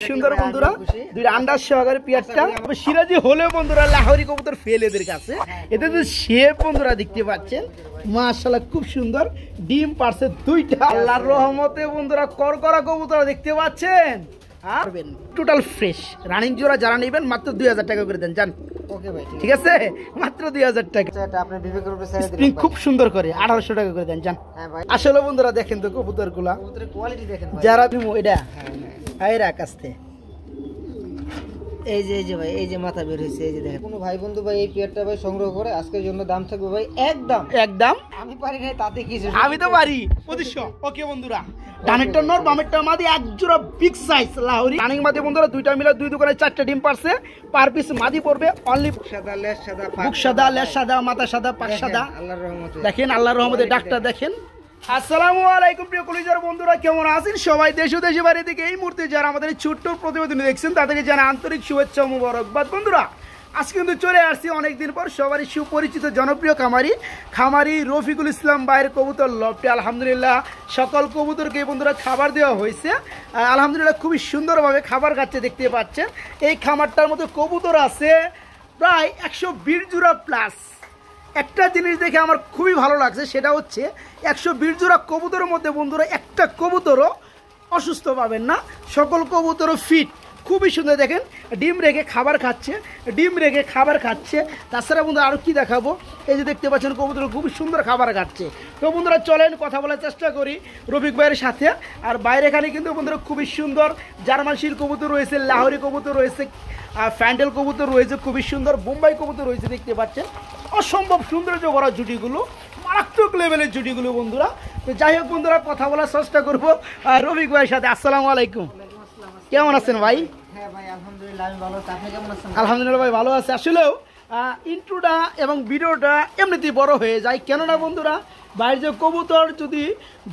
সুন্দর বন্ধুরা দুইটা আন্ডার সহকারে পিয়ারটা সিরাজি হলে বন্ধুরা লাহোরি কবুতর ফেল এদের কাছে এতে যে শেপ বন্ধুরা দেখতে পাচ্ছেন মাশাআল্লাহ খুব সুন্দর ডিম পারছে দুইটা আল্লাহর রহমতে বন্ধুরা করকরা কবুতর দেখতে পাচ্ছেন আর টোটাল ফ্রেশ রানিং জোড়া যারা নেবেন মাত্র 2000 টাকা করে দেন জান। ওকে ভাই ঠিক আছে মাত্র 2000 টাকা এটা আপনি বিবেকের উপরে ছেড়ে দিন খুব সুন্দর করে 1800 টাকা করে দেন জান। হ্যাঁ ভাই আসলে বন্ধুরা দেখেন তো কবুতরগুলা কবুতরের কোয়ালিটি দেখেন ভাই যারা তুমি এটা আইরা আকাশতে এই যে ভাই এই যে মাথা বের হইছে এই যে দেখেন কোন ভাই বন্ধু ভাই এই পেয়ারটা ভাই সংগ্রহ করে আজকের জন্য দাম থাকবে ভাই একদম আমি পারি না তাতে কিছু আমি তো পারি 2500 ওকে বন্ধুরা ডানেরটা নর বামেরটা মাদি এক জোড়া বিগ সাইজ লাহোরি রানিং মাদি বন্ধুরা দুইটা মিলে দুই দোকানে চারটা ডিম পারছে পার পিস মাদি পড়বে অনলি সাদা লেজ সাদা বুক সাদা লেজ সাদা মাথা সাদা পাক সাদা আল্লাহর রহমতে দেখেন আল্লাহর রহমতে ডাকটা দেখেন। আসসালামু আলাইকুম প্রিয় কলিজার বন্ধুরা কেমন আছেন সবাই দেশ ও দেশের বাইরে থেকে এই মুহূর্তে যারা আমাদের ছোট্ট প্রতিবেদন দেখছেন তাদেরকে জানা আন্তরিক শুভেচ্ছা ও মোবারকবাদ। বন্ধুরা আজকে কিন্তু চলে আসছি অনেকদিন পর সবারই সুপরিচিত জনপ্রিয় খামারি রফিকুল ইসলাম ভাইয়ের কবুতর লফটে আলহামদুলিল্লাহ সকল কবুতরকে বন্ধুরা খাবার দেওয়া হয়েছে আলহামদুলিল্লাহ খুবই সুন্দরভাবে খাবার খাচ্ছে দেখতে পাচ্ছেন। এই খামারটার মধ্যে কবুতর আছে প্রায় 120 জোড়া প্লাস। একটা জিনিস দেখে আমার খুবই ভালো লাগছে সেটা হচ্ছে 120 জোড়া কবুতরের মধ্যে বন্ধুরা একটা কবুতরও অসুস্থ পাবেন না, সকল কবুতরও ফিট খুবই সুন্দর। দেখেন ডিম রেখে খাবার খাচ্ছে তাছাড়া বন্ধুরা আরও কি দেখাবো এই যে দেখতে পাচ্ছেন কবুতর খুবই সুন্দর খাবার খাচ্ছে। তো বন্ধুরা চলেন কথা বলার চেষ্টা করি রফিক ভাইয়ের সাথে। আর বাইরে এখানে কিন্তু বন্ধুরা খুবই সুন্দর জার্মানশির কবুতর রয়েছে, লাহোরি কবুতর রয়েছে, ফ্যান্ডেল কবুতর রয়েছে খুবই সুন্দর, বোম্বাই কবুতর রয়েছে দেখতে পাচ্ছেন অসম্ভব সৌন্দর্য ভরা জুটিগুলো মারাত্মক লেভেলের জুটিগুলো বন্ধুরা। তো যাই হোক বন্ধুরা কথা বলার চেষ্টা করবো রফিক ভাইয়ের সাথে। আসসালামু আলাইকুম, কেমন আছেন ভাই? হ্যাঁ ভাই আলহামদুলিল্লাহ আমি ভালো আছি, আপনি কেমন আছেন? আলহামদুলিল্লাহ ভাই ভালো আছে। আসলেও ইন্ট্রোটা এবং ভিডিওটা এমনিতেই বড় হয়ে যায় কেননা বন্ধুরা বাইরের যে কবুতর যদি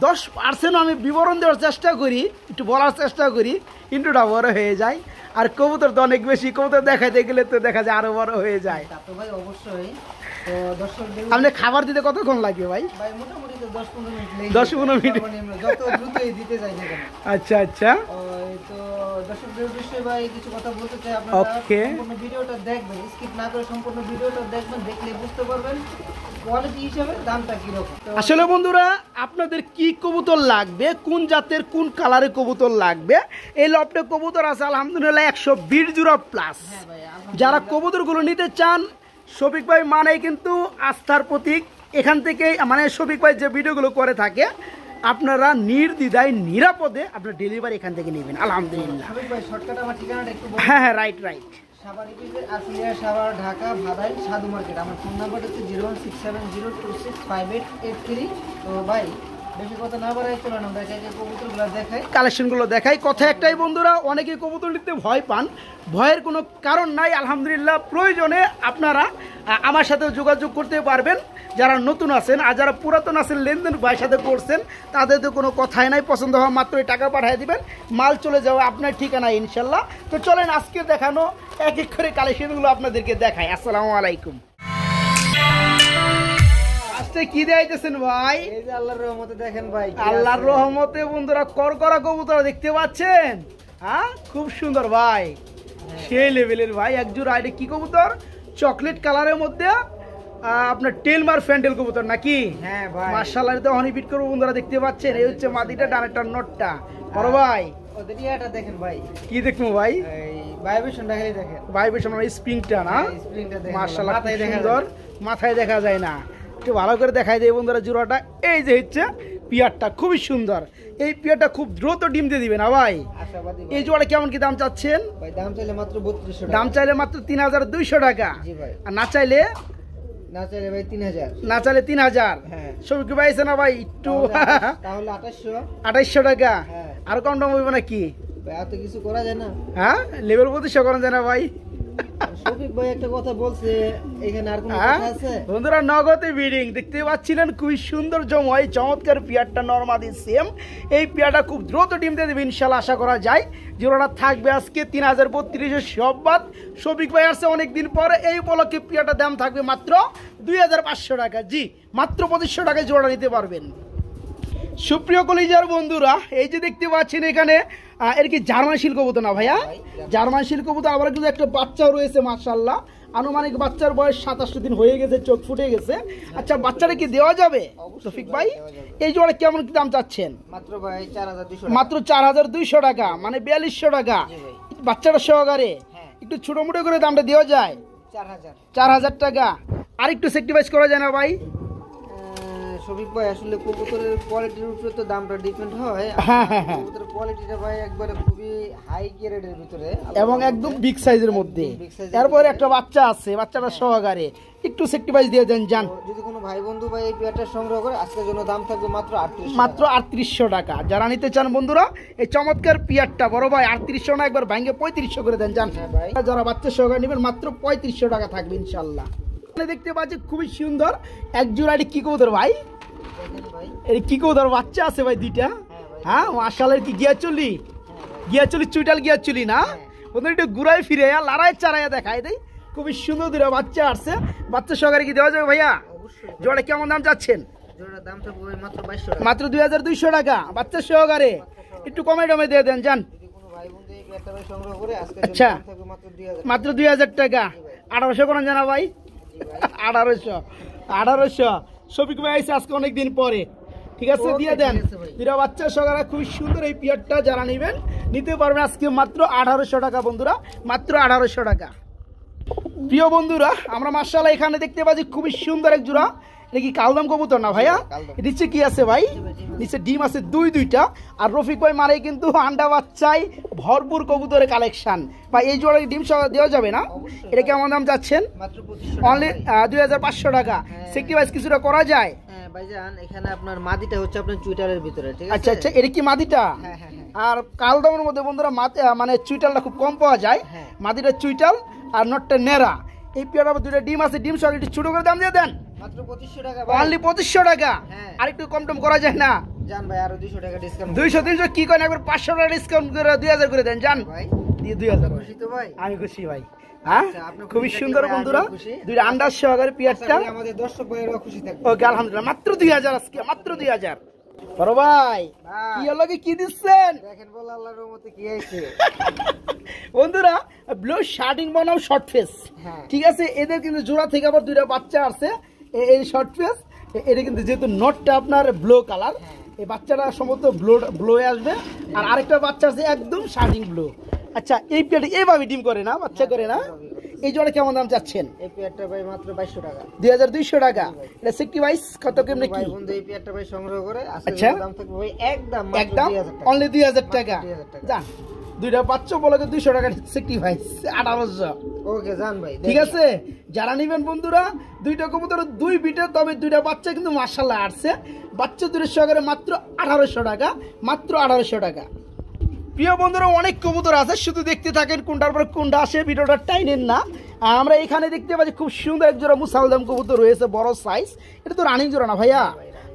10% আমি বিবরণ দেওয়ার চেষ্টা করি একটু বলার চেষ্টা করি ইন্ট্রোটা বড় হয়ে যায় আর কবুতর তো অনেক বেশি কবুতর দেখাইতে গেলে তো দেখা যায় আরো বড় হয়ে যায়। তা তো ভাই অবশ্যই। তো দর্শকদের আপনি খাবার দিতে কতক্ষণ লাগবে ভাই? ভাই মোটামুটি তো 10-15 মিনিট যত দ্রুতই দিতে চাই না কেন। আচ্ছা আচ্ছা তো দর্শকদের উদ্দেশ্যে ভাই কিছু কথা বলতে চাই আপনারা সম্পূর্ণ ভিডিওটা দেখবেন স্কিপ না করে সম্পূর্ণ ভিডিওটা দেখবেন দেখলে বুঝতে পারবেন কোয়ালিটি হিসেবে দামটা কি রকম। আসলে বন্ধুরা আপনাদের কি কবুতর লাগবে কোন জাতের কোন কালারের কবুতর লাগবে এই লফটে কবুতর আছে আলহামদুলিল্লাহ 120 জোড়া প্লাস। যারা কবুতরগুলো নিতে চান শফিক ভাই মানেই কিন্তু আস্থার প্রতীক। এখান থেকে মানে শফিক ভাই যে ভিডিওগুলো করে থাকে আপনারা নির্দ্বিধায় নিরাপদে আপনার ডেলিভারি এখান থেকে নেবেন আলহামদুলিল্লাহ। হ্যাঁ হ্যাঁ রাইট সাভার ঢাকা ভাদাই সাধু মার্কেট। আমার ফোন নাম্বার হচ্ছে 01670265883। তো ভাই বেশি কথা না বাড়াই চলো আমরা কবুতরগুলো দেখাই কালেকশনগুলো দেখাই। কথা একটাই বন্ধুরা অনেকে কবুতর নিতে ভয় পান, ভয়ের কোনো কারণ নাই আলহামদুলিল্লাহ। প্রয়োজনে আপনারা আমার সাথেও যোগাযোগ করতে পারবেন যারা নতুন আছেন আর যারা পুরাতন আছেন লেনদেন ভাইয়ের সাথে করছেন তাদের তো কোনো কথাই নাই, পছন্দ হওয়া মাত্রই টাকা পাঠিয়ে দিবেন মাল চলে যাওয়া আপনার ঠিকানায় ইনশাল্লাহ। তো চলেন আজকে দেখানো এক এক করে কালেকশনগুলো আপনাদেরকে দেখাই। আসসালামু আলাইকুম। কি দেখাইতেছেন ভাই? এই যে আল্লাহর রহমতে দেখেন ভাই আল্লাহর রহমতে বন্ধুরা করকরা কবুতর দেখতে পাচ্ছেন হ্যাঁ খুব সুন্দর ভাই সেই লেভেলের ভাই এক জোড়া। এটা কি কবুতর? চকলেট কালারের মধ্যে আপনার টেলমার ফ্যান্ডেল কবুতর নাকি? হ্যাঁ ভাই মাশাআল্লাহ তো হনি বিট করবো বন্ধুরা দেখতে পাচ্ছেন। এই হচ্ছে মাদিটা ডানেরটা নটটা বড় ভাই ওদের ইয়াটা দেখেন ভাই কি দেখবো ভাই এই ভাইব্রেশনটা খালি দেখেন ভাইব্রেশন মানে স্প্রিংটা না স্প্রিংটা দেখেন মাশাআল্লাহ মাথায় দেখা সুন্দর মাথায় দেখা যায় না একটু ভালো করে দেখাই দেয় বন্ধুরা জোড়াটা। এই যে হচ্ছে পিয়ারটা খুবই সুন্দর, এই পিয়ারটা খুব দ্রুত ডিম দিয়ে দিবে না ভাই। এই জোড়া কেমন কি দাম চাচ্ছেন? ভাই দাম চাইলে মাত্র 3200 টাকা। দাম চাইলে মাত্র 3200 টাকা। জি ভাই। আর না চাইলে ভাই 3000। না চাইলে 3000। হ্যাঁ শফিক ভাই আছে না ভাই একটু তাহলে 2800 টাকা। হ্যাঁ আর কম দাম হইব নাকি ভাই? এত কিছু করা যায় না। হ্যাঁ লেভেল 3200 করা যায় না ভাই। শফিক ভাই একটা কথা বলছে এখানে আর কোনো কথা আছে? বন্ধুরা নগদে বিডিং দেখতে পাচ্ছিলেন খুবই সুন্দর জময় চমৎকার পিয়ারটা নরমাদি সেম। এই পিয়ারটা খুব দ্রুত ডিম দিয়ে দেবে ইনশাল্লাহ আশা করা যায়। জোড়াটা থাকবে আজকে 3032 সব বাদ। শফিক ভাই আসছে অনেকদিন পরে এই উপলক্ষে পিয়ারটার দাম থাকবে মাত্র 2500 টাকা। জি মাত্র 2500 টাকায় জোড়া নিতে পারবেন। সুপ্রিয় কলিজার বন্ধুরা, এই যে দেখতে পাচ্ছেন এখানে এর কি জার্মান শিল কবুতর না ভাইয়া? জার্মান শিল কবুতর, আবার কিন্তু একটা বাচ্চাও রয়েছে মাশাআল্লাহ। আনুমানিক বাচ্চার বয়স 27 দিন হয়ে গেছে, চোখ ফুটে গেছে। আচ্ছা, বাচ্চাটা কি দেওয়া যাবে রফিক ভাই? এই জোড়া কেমন কি দাম চাচ্ছেন? মাত্র ভাই 4200, মাত্র 4200 টাকা, মানে 4200 টাকা বাচ্চাটা সহকারে। একটু ছোট মোটো করে দামটা দেওয়া যায়? 4000 টাকা। আর একটু সেক্রিফাইস করা যায় না ভাই? শফিক ভাই, আসলে কবুতরের কোয়ালিটির উপরে তো দামটা ডিপেন্ড হয়। কবুতরের কোয়ালিটিটা ভাই একবারে খুবই হাই গ্রেডের ভিতরে এবং একদম বিগ সাইজের মধ্যে। তারপরে একটা বাচ্চা আছে, বাচ্চাটা সহকারে একটু সেক্রিফাইস দিয়ে দেন জান। যদি কোনো ভাই বন্ধু ভাই এই পেয়ারটা সংগ্রহ করে, আজকের জন্য দাম থাকবে মাত্র 3800 টাকা। যারা নিতে চান বন্ধুরা এই চমৎকার পেয়ারটা, বড় ভাই 3800 না, একবার ভাঙে 3500 করে দেন জান। যারা বাচ্চা সহকারে নেবেন মাত্র 3500 টাকা থাকবে ইনশাআল্লাহ। দেখতে পাচ্ছি খুবই সুন্দর এক জোড়া। কি কবুতর ভাই? এই কি কবুতর বাচ্চা আছে ভাই দুইটা? হ্যাঁ মাশাআল্লাহ। কি গিয়াচলি? গিয়াচলি চুইটাল গিয়াচলি না? ওদের একটু ঘুরাই ফিরে লড়াই চারাইয়া দেখায় দেয়। খুবই সুন্দর দুটো বাচ্চা আসছে। বাচ্চা সহকারে কি দেওয়া যাবে ভাইয়া? জোড়া কেমন দাম চাচ্ছেন? মাত্র 2200 টাকা বাচ্চা সহকারে। একটু কমে টমে দিয়ে দেন জান। আচ্ছা, মাত্র 2000 টাকা। 1800 করেন জানা ভাই? 1800 শফিক ভাই আইছে আজকে অনেকদিন পরে। ঠিক আছে, দিয়ে দেন। দুটা বাচ্চা সহকারে খুব সুন্দর এই পিয়ারটা যারা নেবেন নিতে পারবেন আজকে মাত্র 1800 টাকা বন্ধুরা, মাত্র 1800 টাকা। প্রিয় বন্ধুরা, আমরা মাশাআল্লাহ এখানে দেখতে পাচ্ছি খুবই সুন্দর এক জোড়া। এটা কি কালদম কবুতর না ভাইয়া? নিচে কি আছে ভাই? নিচে ডিম আছে দুইটা। আর রফিক ভাই মারে কিন্তু আন্ডা বাচ্চাই ভরপুর কবুতরের কালেকশন। ভাই এই জোড়া ডিম সহ দেওয়া যাবে না? এটা কেমন দাম যাচ্ছেন? অনলি 2500 টাকা। সেক্রিফাইস কিছুটা করা যায়? ভাইজান, এখানে আপনার মাদিটা হচ্ছে আপনার চুইটালের ভিতরে, ঠিক আছে? আচ্ছা আচ্ছা, এটা কি মাদিটা? আর কালদমের মধ্যে বন্ধুরা মানে চুইটালটা খুব কম পাওয়া যায়। মাদিটা চুইটাল আর নটটা নেড়া। এই পেয়ার দুটো ডিম আছে, ডিম সহ একটু ছোট করে দাম দিয়ে দেন। মাত্র 2500 টাকা। অনলি 2500 টাকা। আর একটু কম টম করা যায় না? জান ভাই, আরো 200 টাকা ডিসকাউন্ট। 200-300 কি করেন? একবার 500 টাকা ডিসকাউন্ট করে 2000 করে দেন জান। ভাই দিয়ে 2000। খুশি তো ভাই? আমি খুশি ভাই। হ্যাঁ, খুবই সুন্দর বন্ধুরা দুইটা আন্ডার সহকারে পেয়ারটা। আমাদের দর্শক ভাইরাও খুশি থাকবে। ওকে, আলহামদুলিল্লাহ। মাত্র 2000 আজকে, মাত্র 2000। বড় ভাই কি হলো, কি দিচ্ছেন? দেখেন বল আল্লাহর রহমতে কি আইছে বন্ধুরা। ব্লু শার্টিং বানাও শর্ট ফেস, ঠিক আছে? এদের কিন্তু জোড়া থেকে আবার দুইটা বাচ্চা আছে এই শর্ট ফেস। এটা কিন্তু যেহেতু নটটা আপনার ব্লু কালার, এই বাচ্চাটা সম্ভবত ব্লু আসবে। আর আরেকটা বাচ্চা আছে একদম শার্টিং ব্লু। আচ্ছা, এই পেয়ারটা এইভাবে ডিম করে না, বাচ্চা করে না? এই জোড়া কেমন দাম চাচ্ছেন? এই পেয়ারটা ভাই মাত্র 2200 টাকা। 2200 টাকা। এটা সেক্রিফাইস কত কেমনে কি? ভাই বন্ধু এই পেয়ারটা ভাই সংগ্রহ করে আচ্ছা দাম থাকবে ভাই একদম অনলি 2000 টাকা। জান, দুইটা বাচ্চা বলে 200 টাকা সেক্রিফাইস, 1800। ওকে জান ভাই, ঠিক আছে? যারা নেবেন বন্ধুরা দুইটা কবুতর দুই বিটা, তবে দুইটা বাচ্চা কিন্তু মাশাআল্লাহ আসছে। বাচ্চা দুটোর সহকারে মাত্র 1800 টাকা, মাত্র 1800 টাকা। প্রিয় বন্ধুরা, অনেক কবুতর আছে, শুধু দেখতে থাকেন কোনটার পর কোনটা আসে, ভিডিওটা টাইনেন না। আমরা এখানে দেখতে পাচ্ছি খুব সুন্দর এক জোড়া মুসালদাম কবুতর রয়েছে, বড় সাইজ। এটা তো রানিং জোড়া না ভাইয়া?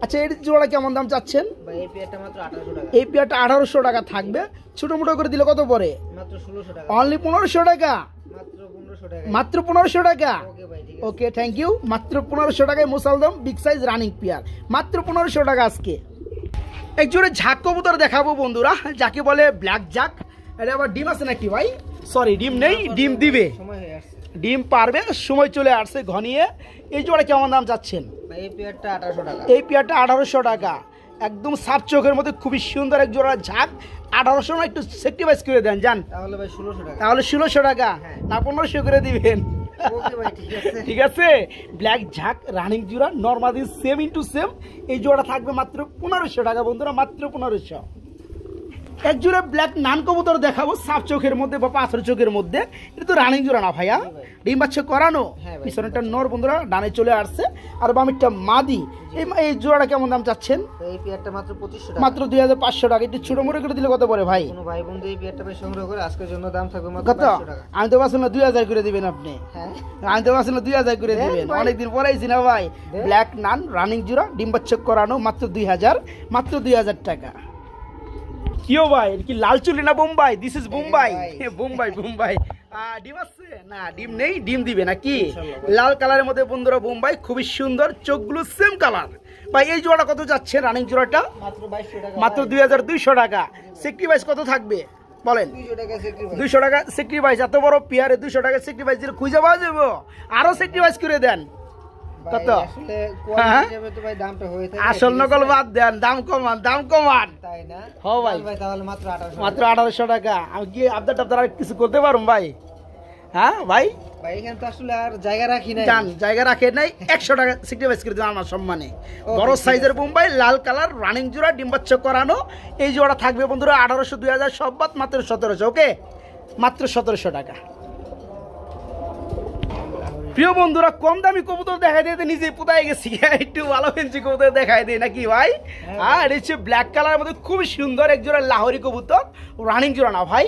আচ্ছা, এই জোড়া কেমন দাম চাচ্ছেন? ভাই এই পেয়ারটা মাত্র 1800 টাকা। এই পেয়ারটা 1800 টাকা থাকবে। ছোট মোটো করে দিলে কত পড়ে? মাত্র 1600 টাকা। অনলি 1500 টাকা। মাত্র 1500 টাকা। মাত্র 1500 টাকা। ওকে ভাই, ঠিক আছে। ওকে, থ্যাংক ইউ। মাত্র 1500 টাকায় মুসালদাম বিগ সাইজ রানিং পেয়ার, মাত্র 1500 টাকা আজকে। এক জোড়ে ঝাক কবুতর দেখাবো বন্ধুরা, যাকে বলে ব্ল্যাক ঝাক। এটা আবার ডিম আছে নাকি ভাই? সরি, ডিম নেই, ডিম দিবে, সময় হয়ে আসছে, ডিম পারবে, সময় চলে আসছে ঘনিয়ে। এই জোড়া কেমন দাম চাচ্ছেন? ভাই এই পেয়ারটা 1800 টাকা। এই পেয়ারটা 1800 টাকা। একদম সাপ চোখের মধ্যে খুবই সুন্দর এক জোড়া ঝাক। 1800 না, একটু সেক্রিফাইস করে দেন জান। তাহলে ভাই 1600 টাকা। তাহলে 1600 টাকা না 1500 করে দিবেন? ওকে ভাই, ঠিক আছে। ঠিক আছে। ব্ল্যাক ঝাক রানিং জোড়া, নরমালি সেম ইনটু সেম। এই জোড়া থাকবে মাত্র 1500 টাকা বন্ধুরা, মাত্র 1500। এক জোড়া ব্ল্যাক নান কবুতর দেখাবো, সাপ চোখের মধ্যে বা পাথর চোখের মধ্যে। এটা তো রানিং জোড়া না ভাইয়া? ডিম বাচ্চা করানো। পিছনেরটা নর বন্ধুরা, ডানে চলে আসছে, আর বামিরটা মাদি। এই জোড়াটা কেমন দাম চাচ্ছেন? এই পেয়ারটা মাত্র 2500 টাকা। মাত্র 2500 টাকা। একটু ছোট মোটো করে দিলে কত পড়ে ভাই? কোনো ভাই বন্ধু এই পেয়ারটা ভাই সংগ্রহ করে আজকের জন্য দাম থাকবে মাত্র কত? 500 টাকা। আমি তো ভাবছিলাম 2000 করে দিবেন আপনি। হ্যাঁ, আমি তো ভাবছিলাম 2000 করে দিবেন। অনেকদিন পরে আইছি না ভাই। ব্ল্যাক নান রানিং জোড়া, ডিম বাচ্চা করানো, মাত্র 2000, মাত্র 2000 টাকা। কিও ভাই, কি লাল চুলি না বোম্বাই? This is Bombay, Bombay, Bombay. ডিম আছে না? ডিম নেই, ডিম দিবে নাকি? লাল কালারের মধ্যে বন্ধুরা বোম্বাই, খুবই সুন্দর, চোখগুলো সেম কালার। ভাই এই জোড়াটা কত যাচ্ছে? রানিং জোড়াটা মাত্র 2200 টাকা। সেক্রিফাইস কত থাকবে বলেন? 200 টাকা সেক্রিফাইস। এত বড় পেয়ারে 200 টাকা সেক্রিফাইস দিলে খুঁজে পাওয়া যাবে? আরো সেক্রিফাইস করে দেন। কত? আসল নকল বাদ দেন, দাম কমান, দাম কমান। তাই না? হ্যাঁ ভাই, মাত্র 1800 টাকা। আমি কি আবদার টাবদার আর কিছু করতে পারুম ভাই? হ্যাঁ ভাই, এখানে তো আসলে আর জায়গা রাখি নাই, জায়গা রাখে নাই। 100 টাকা সেক্রিফাইস করে দেন আমার সম্মানে। বড় সাইজের বোম্বাই, লাল কালার, রানিং জোড়া, ডিম বাচ্চা করানো। এই জোড়া থাকবে বন্ধুরা 1800, 2000 সব বাদ, মাত্র 1700। ওকে, মাত্র 1700 টাকা। প্রিয় বন্ধুরা, কম দামি কবুতর দেখাই দিতে নিজেই পুতাই গেছি, একটু ভালো ফেন্সি কবুতর দেখাই দিই নাকি ভাই? হ্যাঁ, এটা হচ্ছে ব্ল্যাক কালারের মধ্যে খুবই সুন্দর এক জোড়া লাহোরি কবুতর, রানিং জোড়া না ভাই?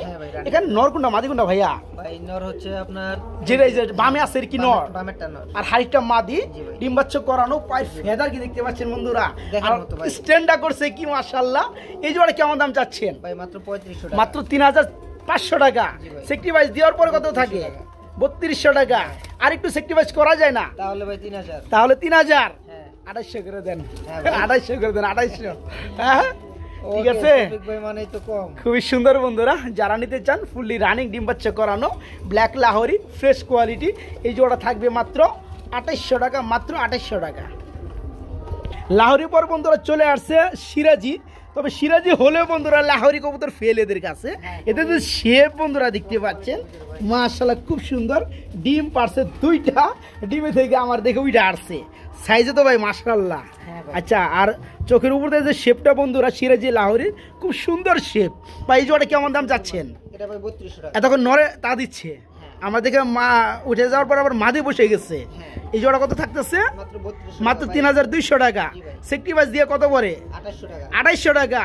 এখানে নর কোনটা মাদি কোনটা ভাইয়া? ভাই নর হচ্ছে আপনার যেটা এই যে বামে আছে কি নর, বামেরটা নর, আর হাড়িটা মাদি, ডিম বাচ্চা করানো, পায়ের ফেদার কি দেখতে পাচ্ছেন বন্ধুরা, স্ট্যান্ডা করছে কি মাশাআল্লাহ। এই জোড়া কেমন দাম চাচ্ছেন? ভাই মাত্র 3500 টাকা। মাত্র 3500 টাকা। সেক্রিফাইস দেওয়ার পরে কত থাকে? 3200 টাকা। আর একটু সেক্রিফাইস করা যায় না? তাহলে ভাই 3000। তাহলে 3000। 2800 করে দেন, 2800 করে দেন, 2800। হ্যাঁ ঠিক আছে, মানে তো কম। খুবই সুন্দর বন্ধুরা, যারা নিতে চান ফুললি রানিং ডিম বাচ্চা করানো ব্ল্যাক লাহোরি ফ্রেশ কোয়ালিটি, এই জোড়া থাকবে মাত্র 2800 টাকা। মাত্র 2800 টাকা। লাহোরি পর বন্ধুরা চলে আসছে সিরাজি। তবে সিরাজি হলেও বন্ধুরা লাহোরি কবুতর ফেল এদের কাছে। এতে যে শেপ বন্ধুরা দেখতে পাচ্ছেন মাশাআল্লাহ, খুব সুন্দর। ডিম পারছে 2টা, ডিমে থেকে আমার দেখে ওইটা আসছে সাইজে তো ভাই মাশাআল্লাহ। আচ্ছা, আর চোখের উপর যে শেপটা বন্ধুরা সিরাজি লাহোরির খুব সুন্দর শেপ। ভাই এই জোড়া কেমন দাম চাচ্ছেন? এটা ভাই 3200 টাকা। এতক্ষণ নরে তা দিচ্ছে, আমার দেখে মা উঠে যাওয়ার পর আবার মাদে বসে গেছে। এই জোড়া কত থাকতেছে? মাত্র 3200 টাকা। সেক্রিফাইস দিয়ে কত পরে? 2800 টাকা।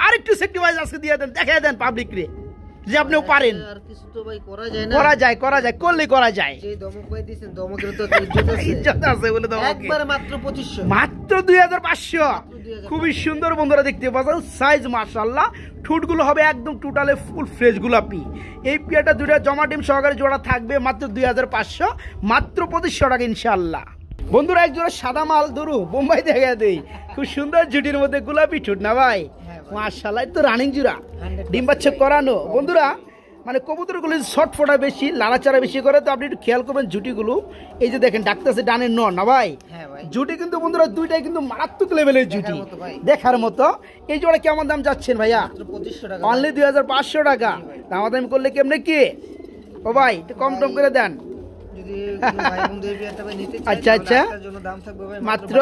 আর একটু সেক্রিফাইস আজকে দিয়ে দেন, দেখাই দেন পাবলিক রে যে আপনিও পারেন। আর কিছু তো ভাই করা যায় না। করা যায়, করা যায়, করলে করা যায়। যে দমক ভাই দিবেন, দমকের তো ইজ্জত আছে, ইজ্জত আছে বলে দমক। একবার মাত্র 2500। মাত্র 2500। খুবই সুন্দর বন্ধুরা দেখতে পাচ্ছেন, সাইজ মাশাআল্লাহ। ঠুটগুলো হবে একদম টোটালে ফুল ফ্রেশ গোলাপি। এই পেয়ারটা দুইটা জমা ডিম সহকারে জোড়া থাকবে মাত্র 2500। মাত্র 2500 টাকা ইনশাআল্লাহ। বন্ধুরা এক জোড়া সাদা মাল ধরু বোম্বাই দেখা দেই, খুব সুন্দর জুটির মধ্যে গোলাপি ঠুট না ভাই? মাশাআল্লাহ, তো রানিং জোড়া, ডিম বাচ্চা করানো। বন্ধুরা মানে কবুতরগুলো শর্ট ফোটা বেশি, লাড়াচাড়া বেশি করে, তো আপনি একটু খেয়াল করবেন জুটিগুলো। এই যে দেখেন ডাকতেছে ডানের নর না ভাই? জুটি কিন্তু বন্ধুরা দুইটাই কিন্তু মারাত্মক লেভেলের জুটি, দেখার মতো। এই জোড়া কেমন দাম যাচ্ছেন ভাইয়া? অনলি 2500 টাকা। দামাদামি করলে কেমনে কি ও ভাই? একটু কম টম করে দেন। আচ্ছা আচ্ছা, মাত্র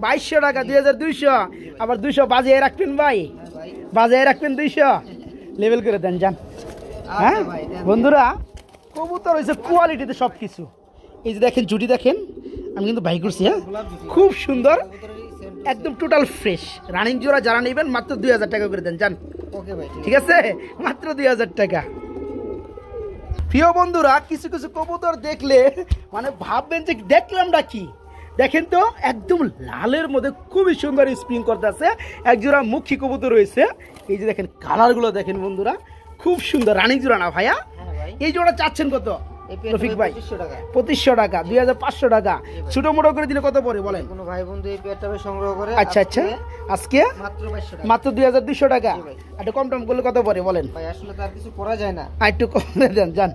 2200 টাকা। 2200, আবার 200 বাজিয়ে রাখবেন ভাই, বাজিয়ে রাখবেন 200 লেভেল করে দেন যান। হ্যাঁ বন্ধুরা, কবুতর হয়েছে কোয়ালিটিতে সবকিছু। এই যে দেখেন জুটি দেখেন, আমি কিন্তু বাই করছি। হ্যাঁ, খুব সুন্দর, একদম টোটাল ফ্রেশ রানিং জোড়া। যারা নেবেন মাত্র 2000 টাকা করে দেন যান। ওকে ভাই, ঠিক আছে, মাত্র 2000 টাকা। প্রিয় বন্ধুরা, কিছু কিছু কবুতর দেখলে মানে ভাববেন যে দেখলামটা কি। দেখেন তো, একদম লালের মধ্যে খুবই সুন্দর স্প্রিং করতেছে এক জোড়া মুখী কবুতর রয়েছে। এই যে দেখেন কালারগুলো দেখেন বন্ধুরা, খুব সুন্দর রানিং জোড়া না ভাইয়া? এই জোড়া চাচ্ছেন কত রফিক ভাই? 2500 টাকা। 2500 টাকা। ছোট মোটো করে দিলে কত পড়ে বলেন? কোনো ভাই বন্ধু এই পেয়ারটা সংগ্রহ করে আচ্ছা আচ্ছা, আজকে মাত্র 2200 টাকা। একটু কম টম করলে কত পড়ে বলেন? ভাই আসলে তার কিছু করা যায় না, আর একটু কমে দেন যান।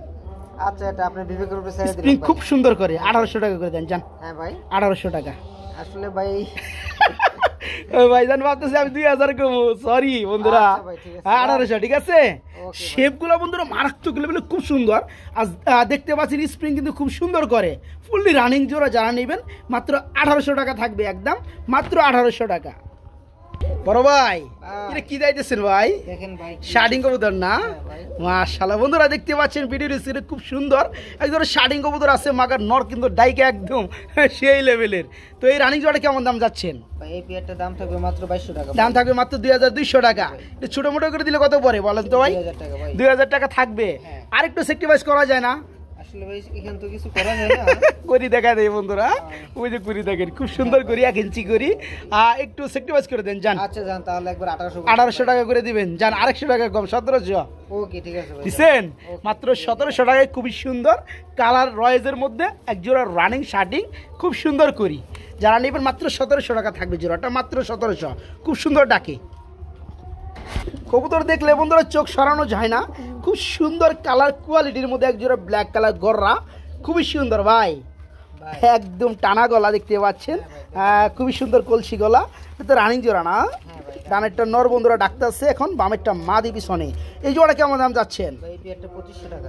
আচ্ছা, এটা আপনি বিবেকের উপরে ছেড়ে দিন। স্প্রিং খুব সুন্দর করে 1800 টাকা করে দেন যান। হ্যাঁ ভাই, 1800 টাকা। আসলে ভাই ভাইজান ভাবতেছি আমি 2000 কমু, সরি বন্ধুরা। 1800 ঠিক আছে। শেপগুলো বন্ধুরা মারাত্মক লেভেলে খুব সুন্দর। আর দেখতে পাচ্ছেন স্প্রিং কিন্তু খুব সুন্দর করে। ফুললি রানিং জোড়া যারা নেবেন মাত্র 1800 টাকা থাকবে, একদম মাত্র 1800 টাকা। বড় ভাই এটা কি দিতেছেন ভাই? দেখেন ভাই, শার্টিং কবুতর না? মাশাআল্লাহ বন্ধুরা দেখতে পাচ্ছেন ভিডিওর স্ক্রিনে খুব সুন্দর একদম শার্টিং কবুতর আছে, মাগার নর কিন্তু ডাইকে একদম সেই লেভেলের। তো এই রানিং জোড়া কেমন দাম যাচ্ছেন? ভাই এই পেয়ারটার দাম থাকবে মাত্র 2200 টাকা। দাম থাকবে মাত্র 2200 টাকা। এটা ছোট মোটো করে দিলে কত পড়ে বলেন তো ভাই? 2000 টাকা থাকবে। আর একটু সেক্রিফাইস করা যায় না? আসলে ভাই এখান তো কিছু করা যায় না। করি দেখা দেয় বন্ধুরা, ওই যে করি দেখেন খুব সুন্দর করি 1 ইঞ্চি করি। একটু সেক্টিভাইজ করে দেন জান। আচ্ছা জান, তাহলে একবার 1800 টাকা করে দিবেন জান, 800 টাকা কম 1700। ওকে ঠিক আছে ভাই, দিছেন মাত্র 1700 টাকায়। খুবই সুন্দর কালার রয়েজের মধ্যে এক জোড়া রানিং শার্টিং, খুব সুন্দর করি। যারা নেবেন মাত্র 1700 টাকা থাকবে জোড়াটা, মাত্র 1700। খুব সুন্দর ডাকে কবুতর দেখলে বন্ধুরা চোখ সরানো যায় না। খুব সুন্দর কালার কোয়ালিটির মধ্যে এক জোড়া ব্ল্যাক কালার গররা, খুবই সুন্দর ভাই, একদম টানা গলা দেখতে পাচ্ছেন। খুবই সুন্দর কলসি গলা, তো রানিং জোড়া না। ডানেরটা নর বন্ধুরা ডাকতেছে এখন, বামেরটা মা দি পিছনে। এই জোড়া কেমন দাম যাচ্ছেন?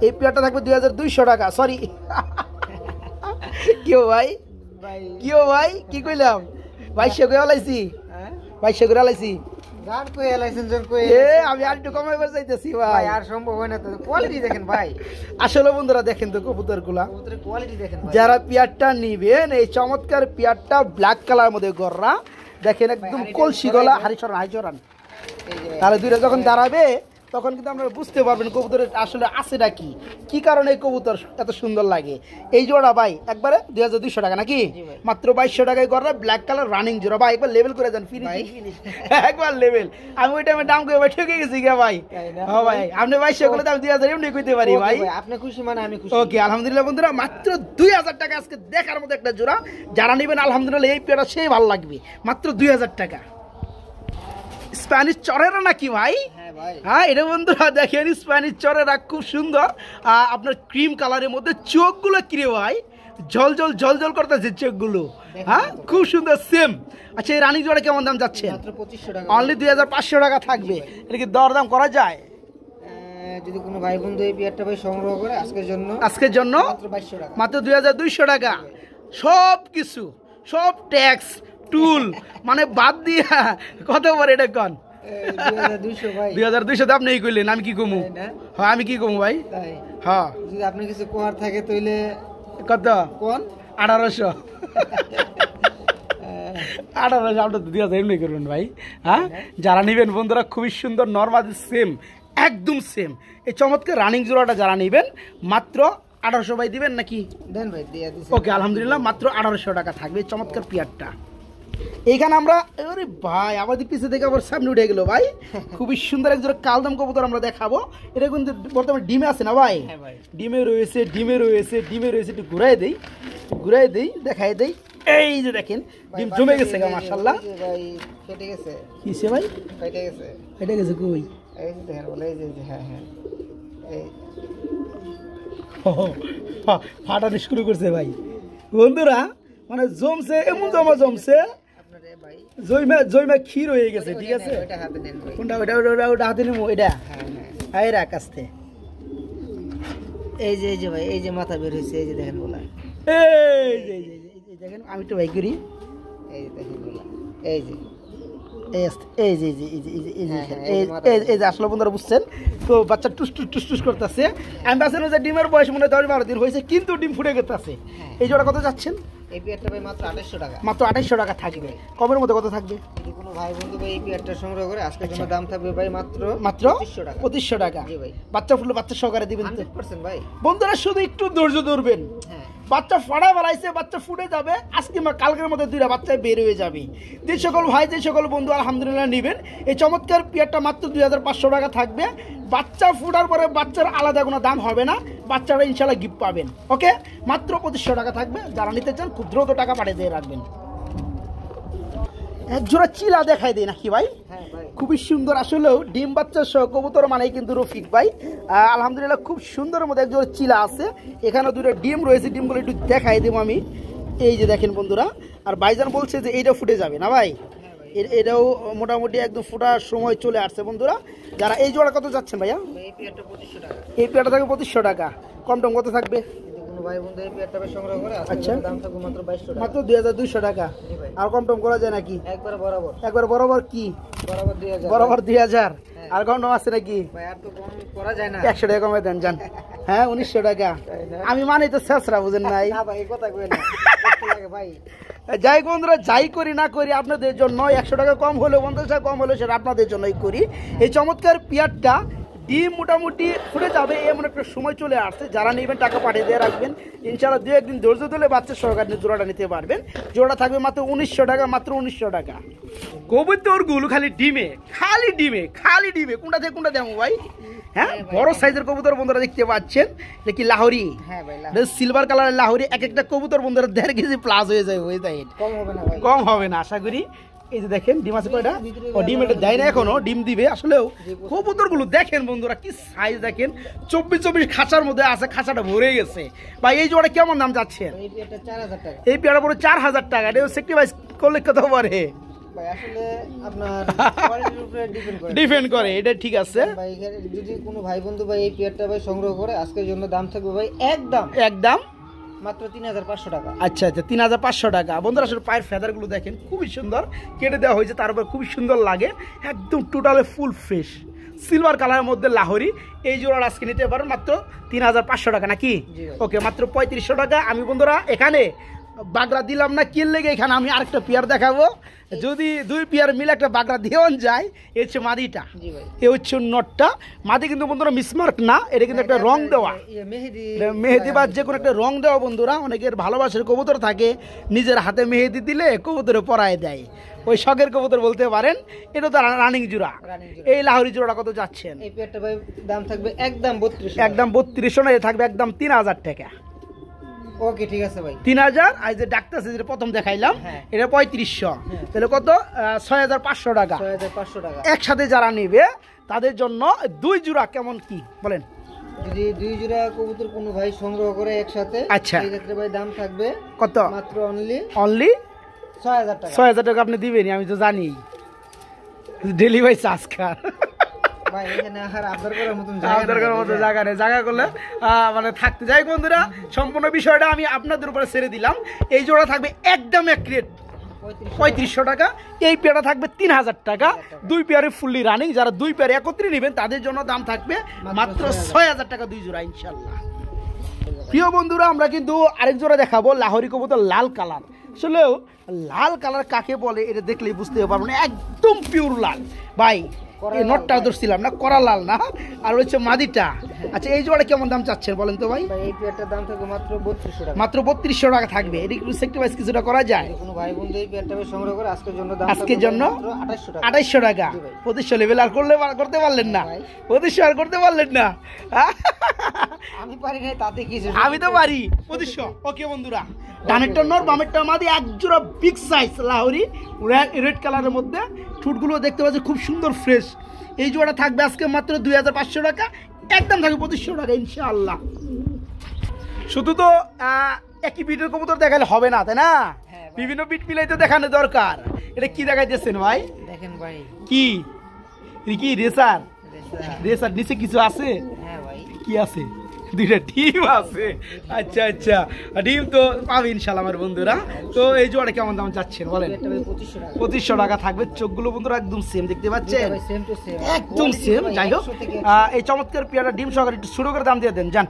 এই পেয়ারটা থাকবে 2200 টাকা। সরি কেউ ভাই, কেউ ভাই কি কইলাম? 2200 করে লাইছি, 2200 করে লাইছি। আমি আর একটু কমে চাইতেছি ভাই, আর সম্ভব হয় না তো। কোয়ালিটি দেখেন ভাই, আসলে বন্ধুরা দেখেন তো কবুতর গুলা, কোয়ালিটি দেখেন। যারা পেয়ারটা নিবেন এই চমৎকার পেয়ারটা ব্ল্যাক কালার মধ্যে গররা দেখেন, একদম কলসি গলা। হাড়ি চড়ান, তাহলে দুইটা যখন দাঁড়াবে তখন কিন্তু আপনারা বুঝতে পারবেন কবুতরের আসলে আছেটা কি, কি কারণে এই কবুতর এত সুন্দর লাগে। এই জোড়া ভাই একবারে 2200 টাকা নাকি, মাত্র 2200 টাকায় গররা ব্ল্যাক কালার রানিং জোড়া। ভাই একবার লেভেল করে দেন, ফিনিশ একবার লেভেল। আমি ওই টাইমে দাম করে ভাই ঠকে গেছি গা ভাই। হ্যাঁ ভাই, আপনি 2200 করে দাম 2000 এমনি কইতে পারি ভাই। আপনি খুশি মানে আমি খুশি। ওকে আলহামদুলিল্লাহ বন্ধুরা, মাত্র 2000 টাকা আজকে দেখার মতো একটা জোড়া। যারা নেবেন আলহামদুলিল্লাহ এই পেয়ারটা সেই ভালো লাগবে, মাত্র 2000 টাকা। স্প্যানিশ চরেরা নাকি ভাই? হ্যাঁ এটা বন্ধুরা দেখেন স্প্যানিশ চরেরা, খুব সুন্দর। আপনার ক্রিম কালারের মধ্যে চোখগুলো কিরে ভাই ঝলঝল করতেছে চোখগুলো। হ্যাঁ খুব সুন্দর সেম। আচ্ছা এই রানী জোড়া কেমন দাম যাচ্ছে? অনলি 2500 টাকা থাকবে। এটা কি দরদাম করা যায়? যদি কোনো ভাই বন্ধু এই পেয়ারটা ভাই সংগ্রহ করে আজকের জন্য মাত্র 2200 টাকা। সব কিছু, সব ট্যাক্স টুল মানে বাদ দিয়া কত পরে এটা কন? 2200 আপনি কইলেন, আমি কি কমু? হ্যাঁ আমি কি কমু ভাই? হ্যাঁ যদি আপনি কিছু কোয়ার থাকে তাইলে কত কোন? 1800। 1800 আপনি 2000 এমনি করবেন ভাই। হ্যাঁ যারা নেবেন বন্ধুরা খুবই সুন্দর নরমাল সেম, একদম সেম। এই চমৎকার রানিং জোড়াটা যারা নেবেন মাত্র 1800 ভাই দিবেন নাকি? দেন ভাই দিয়ে দিছি। ওকে আলহামদুলিল্লাহ মাত্র 1800 টাকা থাকবে চমৎকার পিয়ারটা। এইখানে আমরা আরে ভাই আমাদের পিছে থেকে আবার সামনে উঠে গেল ভাই। খুবই সুন্দর একজোড়া কালদম কবুতর আমরা দেখাবো। এটা কিন্তু বর্তমানে ডিমে আছে না ভাই? ডিমে রয়েছে। একটু ঘুরাই দেই দেখাই দেই। এই যে দেখেন ডিম জমে গেছে গা মাশাআল্লাহ। ভাই কেটে গেছে। কিসে ভাই? কেটে গেছে কই? এই যে দেখেন বলে এই যে হ্যাঁ এই ফাটানো শুরু করছে ভাই বন্ধুরা, মানে জমছে, এমন জমছে জয়মা ক্ষীর হয়ে গেছে। ঠিক আছে কোনটা? ওটা হাতে নেবো। এটা হ্যাঁ রাখ আস্তে। এই যে ভাই এই যে মাথা বের হয়েছে, এই যে দেখেন বলা। এই যে দেখেন আমি তো ভাই করি। এই যে দেখেন বলা, এই যে আসলে বন্ধুরা বুঝছেন তো, বাচ্চা টুস করতেছে। আমি বাচ্চার যে ডিমের বয়স মনে হয় 10-12 দিন হয়েছে, কিন্তু ডিম ফুটে গেছে। এই জোড়া কত যাচ্ছেন? এই পেয়ারটা ভাই মাত্র 2800 টাকা। মাত্র 2800 টাকা থাকবে। কমের মধ্যে কত থাকবে? যদি কোনো ভাই বন্ধু ভাই এই পেয়ারটা সংগ্রহ করে আজকের জন্য দাম থাকবে ভাই মাত্র 2500 টাকা। জি ভাই, বাচ্চা ফুললে বাচ্চা সহকারে দিবেন তো 100% ভাই। বন্ধুরা শুধু একটু ধৈর্য ধরবেন। বাচ্চা ফাড়া বেলাইছে, বাচ্চা ফুটে যাবে আজকে কালকের মধ্যে দুইটা বাচ্চা বের হয়ে যাবে। যে সকল ভাই যে সকল বন্ধু আলহামদুলিল্লাহ নেবেন এই চমৎকার পেয়ারটা মাত্র 2500 টাকা থাকবে। বাচ্চা ফুটার পরে বাচ্চার আলাদা কোনো দাম হবে না, বাচ্চারা ইনশাল্লাহ গিফট পাবেন। ওকে মাত্র 2500 টাকা থাকবে। যারা নিতে চান খুব দ্রুত টাকা পাঠিয়ে দিয়ে রাখবেন। এক জোড়া চিলা দেখাই দেয় নাকি ভাই? খুবই সুন্দর। আসলেও ডিম বাচ্চা সহ কবুতর মানে কিন্তু রফিক ভাই আলহামদুলিল্লাহ খুব সুন্দর মধ্যে এক জোড়া চিলা আছে। এখানে দুটো ডিম রয়েছে, ডিমগুলো একটু দেখাই দেবো আমি। এই যে দেখেন বন্ধুরা, আর ভাইজান বলছে যে এইটা ফুটে যাবে না ভাই, এটাও মোটামুটি একদম ফোটার সময় চলে আসছে বন্ধুরা। যারা এই জোড়া কত যাচ্ছেন ভাইয়া? এই পেয়ারটা থাকবে 2500 টাকা। কম টম কত থাকবে? ভাই বন্ধু এই পেয়ারটা সংগ্রহ করে আচ্ছা দাম থাকবে মাত্র 2200 টাকা। মাত্র 2200 টাকা। আর কম টম করা যায় নাকি? একবার বরাবর কি? বরাবর 2000। আর কম টম আছে নাকি ভাই? আর তো কম করা যায় না। 100 টাকা কমে দেন জান। হ্যাঁ 1900 টাকা। আমি মানে তো শেষরা বুঝেন নাই। না ভাই এই কথা কই না, কষ্ট লাগে ভাই। যাই বন্ধুরা যাই করি না করি আপনাদের জন্য 100 টাকা কম হলেও 50 টাকা কম হলেও সেটা আপনাদের জন্যই করি। এই চমৎকার পেয়ারটা ডিম মোটামুটি ফুটে যাবে এমন একটা সময় চলে আসছে। যারা নেবেন টাকা পাঠিয়ে দিয়ে রাখবেন, ইনশাআল্লাহ 2-1 দিন ধৈর্য ধরে বাচ্চা সহকারে জোড়াটা নিতে পারবেন। জোড়া থাকবে মাত্র 1900 টাকা, মাত্র 1900 টাকা। কবুতরগুলো খালি ডিমে কোনটা থেকে কোনটা দেবো ভাই? হ্যাঁ, বড় সাইজের কবুতর বন্ধুরা দেখতে পাচ্ছেন, এটা কি লাহোরি? হ্যাঁ ভাই, সিলভার কালারের লাহোরি। এক একটা কবুতর বন্ধুরা 1.5 কেজি প্লাস হয়ে যায়, কম হবে না ভাই, কম হবে না আশা করি। এই যে দেখেন ডিম আছে কয়টা, ও ডিম এটা দেয় না এখনো, ডিম দিবে। আসলেও কবুতরগুলো দেখেন বন্ধুরা কি সাইজ দেখেন, 24 খাঁচার মধ্যে আছে, খাঁচাটা ভরে গেছে ভাই। এই জোড়া কেমন দাম যাচ্ছেন? এই পেয়ারটা 4000 টাকা। এই পেয়ারা পুরো 4000 টাকা। এটা সেক্রিফাইস করলে কত পারে ভাই? আসলে আপনার কোয়ালিটির উপরে ডিপেন্ড করে, এটা ঠিক আছে ভাই। এখানে যদি কোনো ভাই বন্ধু ভাই এই পেয়ারটা ভাই সংগ্রহ করে, আজকের জন্য দাম থাকবে ভাই একদম মাত্র 3500 টাকা। আচ্ছা 3500 টাকা। বন্ধুরা আসলে পায়ের ফেদারগুলো দেখেন খুবই সুন্দর, কেটে দেওয়া হয়েছে, তার উপর খুবই সুন্দর লাগে, একদম টোটালে ফুল ফ্রেশ সিলভার কালারের মধ্যে লাহোরি। এই জোড়া আজকে নিতে পারেন মাত্র 3500 টাকা নাকি? ওকে, মাত্র 3500 টাকা। আমি বন্ধুরা এখানে বাগড়া দিলাম না কি লেগে, এখানে আমি আরেকটা পেয়ার দেখাবো। যদি 2 পেয়ার মিলে একটা বাগড়া দিয়েও যায়, এ হচ্ছে মাদিটা, এ হচ্ছে নটটা। মাদি কিন্তু বন্ধুরা মিসমার্ক না, এটা কিন্তু একটা রং দেওয়া, মেহেদি বা যে কোনো একটা রং দেওয়া বন্ধুরা। অনেকের ভালোবাসার কবুতর থাকে, নিজের হাতে মেহেদি দিলে কবুতরে পরায় দেয়, ওই শখের কবুতর বলতে পারেন। এটা তো রানিং জোড়া। এই লাহোরি জোড়াটা কত যাচ্ছেন? এই পেয়ারটা ভাই দাম থাকবে একদম 3200। একদম 3200 না, থাকবে একদম 3000 টাকা। ওকে ঠিক আছে ভাই, 3000। আর যে ডাক্তার যেটা প্রথম দেখাইলাম এটা 3500, তাহলে কত? 6500 টাকা। 6500 টাকা। একসাথে যারা নেবে তাদের জন্য 2 জোড়া কেমন কি বলেন? যদি 2 জোড়া কবুতর কোনো ভাই সংগ্রহ করে একসাথে, আচ্ছা, এই ক্ষেত্রে ভাই দাম থাকবে কত? মাত্র অনলি 6000 টাকা। 6000 টাকা আপনি দিবেন, আমি তো জানি, ডেলিভারি চার্জ কার ভাই। এখানে আর আবদার করার মতন জায়গা নেই, জায়গা করলে মানে থাকতে যাই। বন্ধুরা সম্পূর্ণ বিষয়টা আমি আপনাদের উপরে ছেড়ে দিলাম। এই জোড়া থাকবে একদম এক রেট 3500 টাকা। এই পেয়ারটা থাকবে 3000 টাকা। 2 পেয়ারে ফুললি রানিং। যারা 2 পেয়ারে একত্রে নেবেন তাদের জন্য দাম থাকবে মাত্র 6000 টাকা 2 জোড়া ইনশাল্লাহ। প্রিয় বন্ধুরা, আমরা কিন্তু আরেক জোড়া দেখাবো, লাহোরি কবুতর লাল কালার। আসলেও লাল কালার কাকে বলে এটা দেখলেই বুঝতে পারবো না, একদম পিওর লাল ভাই। এই নটটা ধরছিলাম না, করা লাল না, আর হচ্ছে মাদিটা। আচ্ছা, এই জোড়া কেমন দাম চাচ্ছেন বলেন তো ভাই? এই পেয়ারটার দাম থাকবে মাত্র 3200 টাকা। মাত্র 3200 টাকা থাকবে। এটা কি সেক্রিফাইস কিছুটা করা যায়? কোনো ভাই বন্ধু এই পেয়ারটা সংগ্রহ করে আজকের জন্য দাম আজকের জন্য 2800 টাকা। 2500 লেভেল আর করতে পারলেন না, 2500 আর করতে পারলেন না। আমি পারি না, তাতে কিছু, আমি তো পারি 2500। ওকে বন্ধুরা, ডানেরটা নর বামেরটা মাদি, এক জোড়া বিগ সাইজ লাহোরি রেড কালারের মধ্যে। ঠোঁটগুলো দেখতে পাচ্ছি খুব সুন্দর ফ্রেশ। এই জোড়া থাকবে আজকে মাত্র 2500 টাকা, একদম থাকবে 2500 টাকা ইনশাআল্লাহ। শুধু তো একই বিটের কবুতর দেখালে হবে না, তাই না? বিভিন্ন বিট মিলাইতে দেখানো দরকার। এটা কি দেখাইতেছেন ভাই? দেখেন ভাই, কি কি রেসার নিচে কিছু আছে? হ্যাঁ ভাই, কি আছে? 2টা ডিম আছে। আচ্ছা, ডিম তো পাবে ইনশাআল্লাহ আমার বন্ধুরা। তো এই জোড়া কেমন দাম যাচ্ছেন বলেন? 2500 টাকা থাকবে। চোখগুলো বন্ধুরা একদম সেম দেখতে পাচ্ছেন, একদম সেম। যাই হোক, এই চমৎকার পেয়ারটা ডিম সহকারে একটু ছোট করে দাম দিয়ে দেন জান।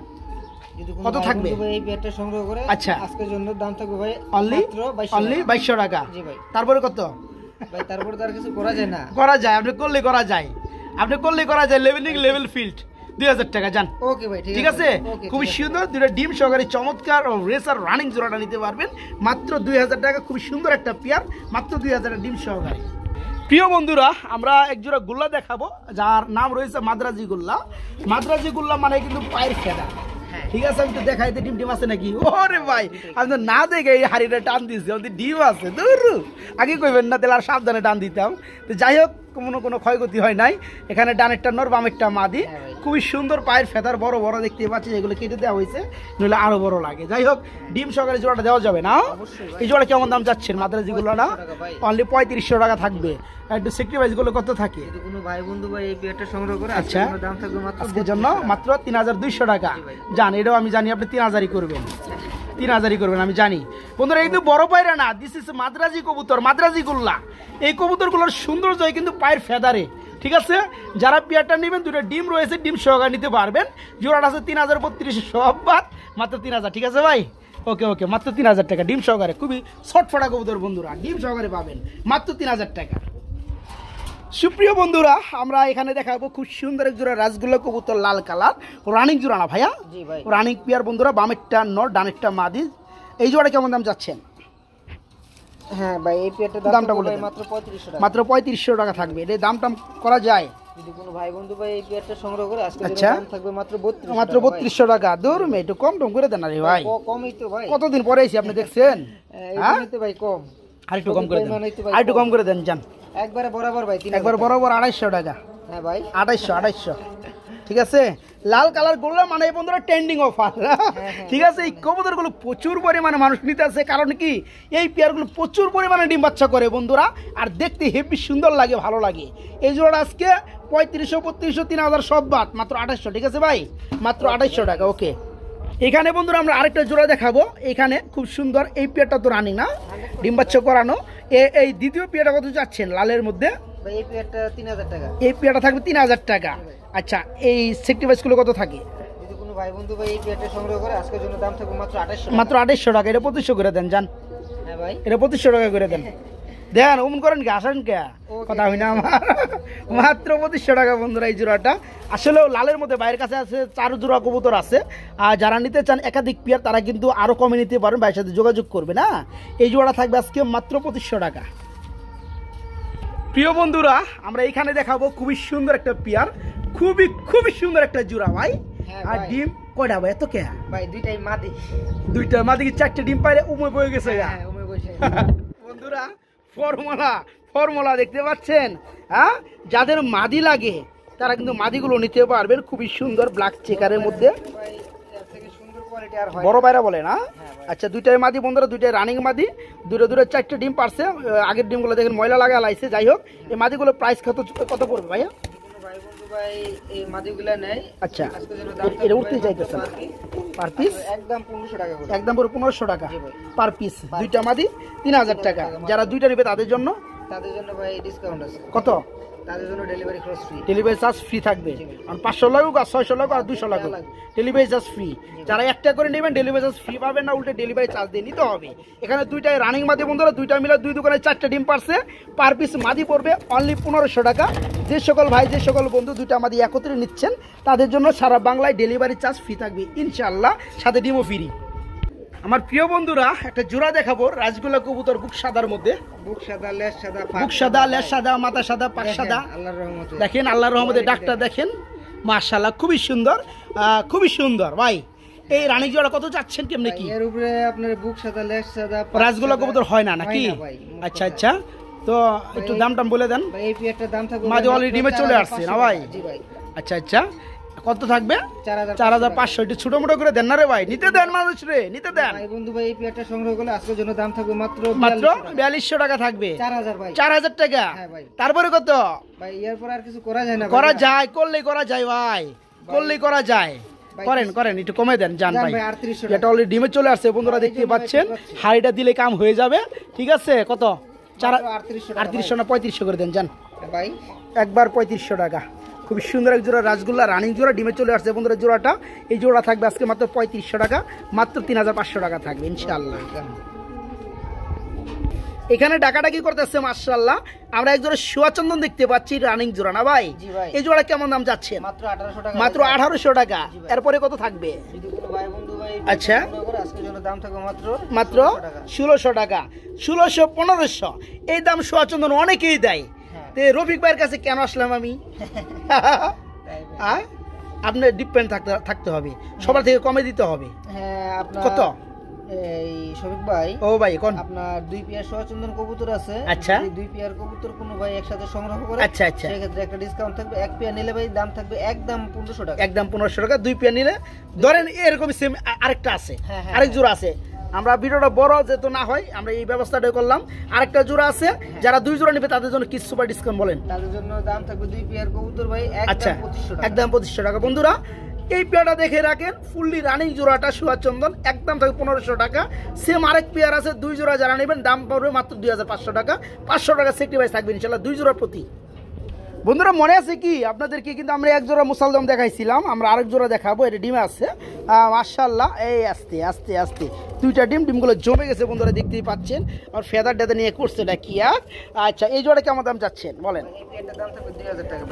কত থাকবে এই পেয়ারটা সংগ্রহ করে? আচ্ছা, আজকের জন্য দাম থাকবে ভাই অনলি 2200 টাকা। জি ভাই। তারপরে কত ভাই? তারপরে তো আর কিছু করা যায় না। করা যায়, আপনি করলে করা যায়, লেভেল ফিল্ড 2000 টাকা যান। ওকে ভাই, ঠিক আছে। খুবই সুন্দর 2টা ডিম সহকারে চমৎকার রেসার রানিং জোড়াটা নিতে পারবেন মাত্র 2000 টাকা। খুবই সুন্দর একটা পেয়ার, মাত্র 2000 ডিম সহকারে। প্রিয় বন্ধুরা, আমরা এক জোড়া গুল্লা দেখাবো, যার নাম রয়েছে মাদ্রাজি গুল্লা। মাদ্রাজি গুল্লা মানে কিন্তু পায়ের ফেদা। ঠিক আছে, আমি তো দেখাইতে ডিম আছে নাকি? ওরে ভাই, আমি তো না দেখে এই হাড়িটা টান দিয়েছি, আমাদের ডিম আছে। দূর আগে কইবেন না, তাহলে আর সাবধানে টান দিতাম। তো যাই হোক, কোনো ক্ষয়ক্ষতি হয় নাই। এখানে ডানেরটা নর বামেরটা মাদি। খুবই সুন্দর পায়ের ফেদার, বড় বড় দেখতে পাচ্ছি, এগুলো কেটে দেওয়া হয়েছে, নইলে আরো বড় লাগে। যাই হোক, ডিম সহকারে জোড়াটা দেওয়া যাবে না। এই জোড়া কেমন দাম যাচ্ছেন মাদ্রাজি গুলো? না, অনলি 3500 টাকা থাকবে। একটু সেক্রিফাইস গুলো কত থাকে? কোনো ভাই বন্ধু ভাই এই পেয়ারটা সংগ্রহ করে, আচ্ছা, দাম থাকবে মাত্র আজকের জন্য মাত্র 3200 টাকা। জান, এটাও আমি জানি আপনি 3000ই করবেন, 3000ই করবেন, আমি জানি। বন্ধুরা, এই কিন্তু বড় পায়রা না, দিস ইজ মাদ্রাজি কবুতর, মাদ্রাজি গুল্লা। এই কবুতরগুলোর সৌন্দর্য কিন্তু পায়ের ফেদারে। ঠিক আছে, যারা পেয়ারটা নেবেন 2টা ডিম রয়েছে, ডিম সহকারে নিতে পারবেন। জোড়াটা আছে 3200 সব বাদ, মাত্র 3000। ঠিক আছে ভাই? ওকে, মাত্র 3000 টাকা ডিম সহকারে। খুবই ছটফটা কবুতর বন্ধুরা, ডিম সহকারে পাবেন মাত্র 3000 টাকা। সুপ্রিয় বন্ধুরা, আমরা এখানে দেখাবো খুব সুন্দর এক জোড়া রাজগোল্লা কবুতর, লাল কালার রানিং জোড়া না ভাইয়া? জি ভাই। রানিং পেয়ার বন্ধুরা, বামেরটা নর ডানেরটা মাদি। এই জোড়া কেমন দাম যাচ্ছেন? হ্যাঁ ভাই, এই পেয়ারটার দামটা বলে ভাই দেন। মাত্র 3500 টাকা। মাত্র 3500 টাকা থাকবে। এটা দাম টাম করা যায়? যদি কোনো ভাই বন্ধু ভাই এই পেয়ারটা সংগ্রহ করে আজকে আচ্ছা। দাম থাকবে মাত্র 3200 মাত্র 3200 টাকা। দূর মে একটু কম টম করে দেন আরে ভাই। কমই তো ভাই। কতদিন পরে এসে আপনি দেখছেন? হ্যাঁ, এই তো ভাই কম। আর একটু কম করে দেন, আর একটু কম করে দেন জান। একবারে বরাবর ভাই 3000 একবার বরাবর 250 টাকা। হ্যাঁ ভাই, 250 ঠিক আছে। লাল কালার গোল্লা মানে এই বন্ধুরা ট্রেন্ডিং অফার, ঠিক আছে। এই কবুতরগুলো প্রচুর পরিমাণে মানুষ নিতে আছে, কারণ কি এই পেয়ারগুলো প্রচুর পরিমাণে ডিম বাচ্চা করে বন্ধুরা, আর দেখতে হেভি সুন্দর লাগে, ভালো লাগে। এই জোড়া আজকে 3500, 3200, 3000 সব বাদ, মাত্র 2800, ঠিক আছে ভাই, মাত্র 2800 টাকা। ওকে, এখানে বন্ধুরা আমরা আরেকটা জোড়া দেখাবো। এখানে খুব সুন্দর, এই পেয়ারটা তো রানিং না, ডিম বাচ্চা করানো। এই দ্বিতীয় পেয়ারটা কত যাচ্ছেন লালের মধ্যে? ভাই এই পেয়ারটা 3000 টাকা। এই পেয়ারটা থাকবে 3000 টাকা। আচ্ছা, এই সেক্টিভাইসগুলো কত থাকে? যদি কোনো ভাই বন্ধু ভাই এই পেয়ারটা সংগ্রহ করে আজকের জন্য দাম থাকবে মাত্র 2800 মাত্র 2800 টাকা। এটা 2500 করে দেন জান। হ্যাঁ ভাই, এটা 2500 টাকা করে দেন। দেন ওমন করেন কি, আসেন কে কথা হয় না আমার। মাত্র 2500 টাকা বন্ধুরা এই জোড়াটা। আসলে লালের মধ্যে বাইরের কাছে আছে 4 জোড়া কবুতর আছে, আর যারা নিতে চান একাধিক পেয়ার তারা কিন্তু আরো কমে নিতে পারেন, ভাইয়ের সাথে যোগাযোগ করবে না। এই জোড়া থাকবে আজকে মাত্র 2500 টাকা। প্রিয় বন্ধুরা, আমরা এখানে দেখাবো খুবই সুন্দর একটা পেয়ার, খুবই সুন্দর একটা জোড়া ভাই। হ্যাঁ আর ভাই। ডিম কয়টা ভাই? এত কে ভাই দুইটাই মাদি। দুইটা মাদি কি 4টে ডিম পাইলে উমে বয়ে গেছে গা। হ্যাঁ, ওমে বসে। বন্ধুরা, ফর্মুলা দেখতে পাচ্ছেন? হ্যাঁ, যাদের মাদি লাগে তারা কিন্তু মাদিগুলো নিতে পারবেন, খুবই সুন্দর ব্ল্যাক চেকারের মধ্যে। ভাই এর থেকে সুন্দর কোয়ালিটি আর হয় বড় না। বাইরা বলে না? ভাই। আচ্ছা, দুইটাই মাদি বন্ধুরা, দুইটাই রানিং মাদি, দূরে 4টে ডিম পারছে। আগের ডিমগুলো দেখেন ময়লা লাগা লাইছে। যাই হোক, এই মাদিগুলো প্রাইস কত পড়বে ভাইয়া? কোনো ভাই বন্ধু ভাই এই মাদিগুলা নেয় আচ্ছা, আজকের জন্য দাম এটা থাকবে উঠতে মাত্র চাইতেছে না। 500 পার পিস একদম 1500 টাকা করে। একদম পুরো 1500 টাকা জি ভাই। Per piece. দুইটা মাদি 3000 টাকা। যারা দুইটা নেবে তাদের জন্য তাদের জন্য ভাই ডিসকাউন্ট আছে। কত? তাদের জন্য ডেলিভারি খরচ ফ্রি। ডেলিভারি চার্জ ফ্রি থাকবে। আর 500 লাগুক আর 600 লাগুক আর 200 লাগুক, ডেলিভারি চার্জ ফ্রি। যারা একটা করে নেবেন ডেলিভারি চার্জ ফ্রি পাবেন না, উল্টে ডেলিভারি চার্জ দিয়ে নিতে হবে। এখানে দুইটাই রানিং মাদি বন্ধুরা, দুইটা মিলে দুই দোকানে 4টে ডিম পারছে। পার পিস মাদি পড়বে অনলি 1500 টাকা। যে সকল ভাই, যে সকল বন্ধু দুইটা মাদি একত্রে নিচ্ছেন তাদের জন্য সারা বাংলায় ডেলিভারি চার্জ ফ্রি থাকবে ইনশাআল্লাহ, সাথে ডিমও ফ্রি। আমার প্রিয় বন্ধুরা, একটা জোড়া দেখাবো রাজগোল্লা কবুতর, বুক সাদার মধ্যে। বুক সাদা, লেজ সাদা, বুক সাদা, লেজ সাদা, মাথা সাদা, পাক সাদা। আল্লাহর রহমতে দেখেন আল্লাহর রহমতে ডাকটা দেখেন, মাশাআল্লাহ খুবই সুন্দর, খুবই সুন্দর ভাই। এই রানী জোড়া কত যাচ্ছেন কেমনে কি? এর উপরে আপনার বুক সাদা, লেজ সাদা, রাজগোল্লা কবুতর হয় না নাকি? ভাই, আচ্ছা আচ্ছা, তো একটু দাম টাম বলে দেন। ভাই এই পেয়ারটার দাম থাকবে মাঝে অলরেডি ডিমে চলে আসছে না ভাই? জি ভাই। আচ্ছা আচ্ছা, কত থাকবে? 4500 4500। একটু ছোট মোটো করে দেন না রে ভাই, নিতে দেন মানুষ রে, নিতে দেন। ভাই বন্ধু ভাই এই পেয়ারটা সংগ্রহ করলে আজকের জন্য দাম থাকবে মাত্র 4200 টাকা থাকবে। 4000 ভাই। 4000 টাকা। হ্যাঁ ভাই। তারপরে কত? ভাই এর পর আর কিছু করা যায় না ভাই। করা যায়, করলেই করা যায় ভাই, করলেই করা যায়। করেন একটু কমে দেন জান ভাই। 3800 এটা অলরেডি ডিমে চলে আসছে বন্ধুরা, দেখতে পাচ্ছেন। হাইটা দিলে কাম হয়ে যাবে, ঠিক আছে। কত? 3800 না 3500 করে দেন জান ভাই। একবার 3500 টাকা। খুবই সুন্দর এক জোড়া রাজগোল্লা রানিং জোড়া, ডিমে চলে আসছে বন্ধুরা জোড়াটা। এই জোড়া থাকবে আজকে মাত্র 3500 টাকা, মাত্র 3500 টাকা থাকবে ইনশাআল্লাহ। এখানে ডাকাডাকি করতেছে মাশাআল্লাহ। আমরা এক জোড়া সোয়াচন্দন দেখতে পাচ্ছি, রানিং জোড়া না ভাই? জি ভাই। এই জোড়া কেমন দাম যাচ্ছে? মাত্র 1800 টাকা। মাত্র 1800 টাকা। এরপরে কত থাকবে? যদি কোনো ভাই বন্ধু ভাই আচ্ছা, আজকের জন্য দাম থাকবে মাত্র 1600 টাকা। 1600, 1500 এই দাম সোয়াচন্দন অনেকেই দেয়। তে রফিক ভাইয়ের কাছে কেন আসলাম আমি? আপনার ডিপেন্ড থাকতে হবে, সবার থেকে কমে দিতে হবে। হ্যাঁ, আপনার কত? এই শফিক ভাই, ও ভাই কোন? আপনার 2 পেয়ার সোয়াচন্দন কবুতর আছে। আচ্ছা। যদি 2 পেয়ার কবুতর কোনো ভাই একসাথে সংগ্রহ করে, আচ্ছা আচ্ছা, সেক্ষেত্রে একটা ডিসকাউন্ট থাকবে। 1 পেয়ার নিলে ভাই দাম থাকবে একদম 1500 টাকা। একদম 1500 টাকা। 2 পেয়ার নিলে ধরেন এরকম সেম আরেকটা আছে, হ্যাঁ, আরেক জোড়া আছে। আমরা ভিডিওটা বড় যেহেতু না হয়, আমরা এই ব্যবস্থাটা করলাম। আরেকটা জোড়া আছে, যারা 2 জোড়া নেবে তাদের জন্য কি সুপার ডিসকাউন্ট বলেন? তাদের জন্য দাম থাকবে 2 পেয়ার কবুতর ভাই আচ্ছা, একদম 2500 টাকা। একদম 2500 টাকা। বন্ধুরা, এই পেয়ারটা দেখে রাখেন, ফুললি রানিং জোড়াটা সোয়াচন্দন একদম থাকবে 1500 টাকা। সেম আরেক পেয়ার আছে 2 জোড়া, যারা নেবেন দাম পড়বে মাত্র 2500 টাকা। 500 টাকা সেক্রিফাইস থাকবে ইনশাআল্লাহ 2 জোড়ার প্রতি। বন্ধুরা মনে আছে কি আপনাদেরকে কিন্তু আমরা এক জোড়া মুসালদম দেখাইছিলাম, আমরা আরেক জোড়া দেখাবো। এটা ডিমে আছে মাশাআল্লাহ। এই আস্তে আস্তে আস্তে দুইটা ডিমগুলো জমে গেছে বন্ধুরা, দেখতেই পাচ্ছেন। আর ফেদার ডেদা নিয়ে করছে এটা কি আর। আচ্ছা এই জোড়া কেমন দাম চাচ্ছেন বলেন?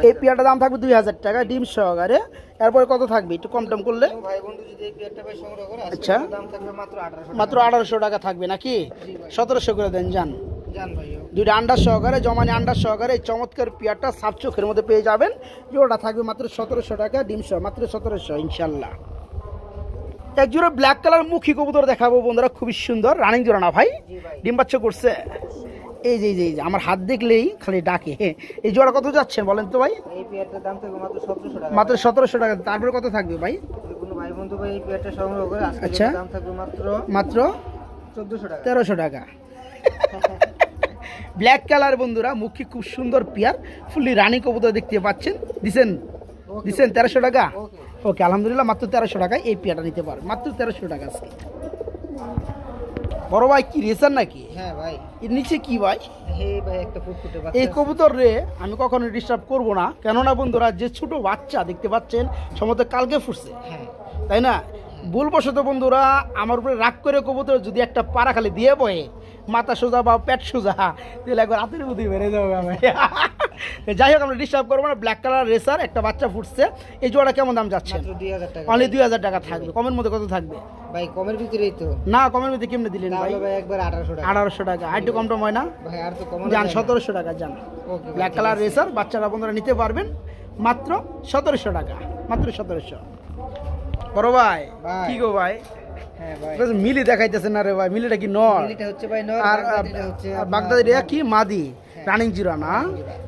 এই পেয়ারটার দাম থাকবে 2000 টাকা ডিম সহকারে। এরপরে কত থাকবে একটু কম টম করলে? ভাই বন্ধু যদি এই পেয়ারটা ভাই সংগ্রহ করে আচ্ছা দাম থাকবে মাত্র 1800 মাত্র 1800 টাকা থাকবে নাকি? 1700 করে দেন যান। জান ভাই দুইটা আন্ডার সহকারে জমানি আন্ডার সহকারে এই চমৎকার পেয়ারটা সাপ চোখের মধ্যে পেয়ে যাবেন। জোড়াটা থাকবে মাত্র 1700 টাকা ডিম সহ, মাত্র 1700 ইনশাল্লাহ। এক জোড়া ব্ল্যাক কালার মুখী কবুতর দেখাবো বন্ধুরা, খুবই সুন্দর রানিং জোড়া না ভাই? ডিম বাচ্চা করছে। এই যে এই যে আমার হাত দেখলেই খালি ডাকে। এই জোড়া কত যাচ্ছেন বলেন তো ভাই? এই পেয়ারটার দাম থাকবে মাত্র 1700 টাকা। মাত্র 1700 টাকা। তারপরে কত থাকবে ভাই? কোনো ভাই বন্ধু ভাই এই পেয়ারটা সংগ্রহ করে আজকে আচ্ছা দাম থাকবে মাত্র মাত্র 1400 টাকা। 1300 টাকা। ব্ল্যাক কালার বন্ধুরা, মুখী খুব সুন্দর পেয়ার, ফুললি রানী কবুতর দেখতে পাচ্ছেন। দিছেন 1300 টাকা। ওকে আলহামদুলিল্লাহ, মাত্র 1300 টাকায় এই পেয়ারটা নিতে পারেন, মাত্র 1300 টাকা আজকে। বড় ভাই কি রেসার নাকি? হ্যাঁ ভাই। এর নিচে কি ভাই? হে ভাই একটা ফুটফুটে বাচ্চা। এই কবুতর রে আমি কখনো ডিস্টার্ব করব না, কেননা বন্ধুরা যে ছোট বাচ্চা দেখতে পাচ্ছেন সম্ভবত কালকে ফুটছে, হ্যাঁ তাই না? ভুলবশত বন্ধুরা আমার উপরে রাগ করে কবুতর যদি একটা পাড়া খালি দিয়ে বয়ে, মাথা সোজা বা পেট সোজা, তাহলে একবার রাতের বুদ্ধি বেড়ে যাবে আমি। যাই হোক আমরা ডিস্টার্ব করবো না। ব্ল্যাক কালার রেসার একটা বাচ্চা ফুটছে। এই জোড়া কেমন দাম যাচ্ছে? মাত্র 2000 টাকা। অনলি 2000 টাকা থাকবে। কমের মধ্যে কত থাকবে ভাই? কমের ভিতরেই তো না, কমের মধ্যে কেমনে দিলেন ভাই? ভাই একবার 1800 টাকা। 1800 টাকা আর একটু কম টম হয় না ভাই? আর তো কম যান 1700 টাকা যান। ওকে ব্ল্যাক কালার রেসার বাচ্চারা বন্ধুরা নিতে পারবেন মাত্র 1700 টাকা, মাত্র 1700। বড় ভাই কি গো ভাই? হ্যাঁ ভাই মিলি দেখাইতেছেন না রে ভাই? মিলিটা কি নর? মিলিটা হচ্ছে ভাই নর, আর বাগদাদিটা হচ্ছে বাগদাদি রে কি মাদি রানিং জিরা না?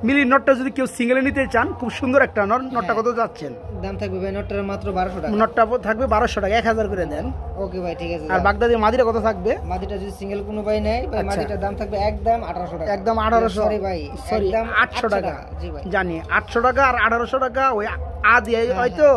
মিলি নটটা যদি কেউ সিঙ্গেলে নিতে চান, খুব সুন্দর একটা নর। নটটা কত যাচ্ছেন? দাম থাকবে ভাই নটটার মাত্র 1200 টাকা। নটটা থাকবে 1200 টাকা, 1000 করে দেন। ওকে ভাই ঠিক আছে। আর বাগদাদি মাদিটা কত থাকবে? মাদিটা যদি সিঙ্গেল কোনো ভাই নেয় ভাই, মাদিটার দাম থাকবে একদম 1800 টাকা। একদম 1800। সরি ভাই, সরি একদম 800 টাকা। জি ভাই জানি 800 টাকা আর 1800 টাকা ওই আদি হয়তো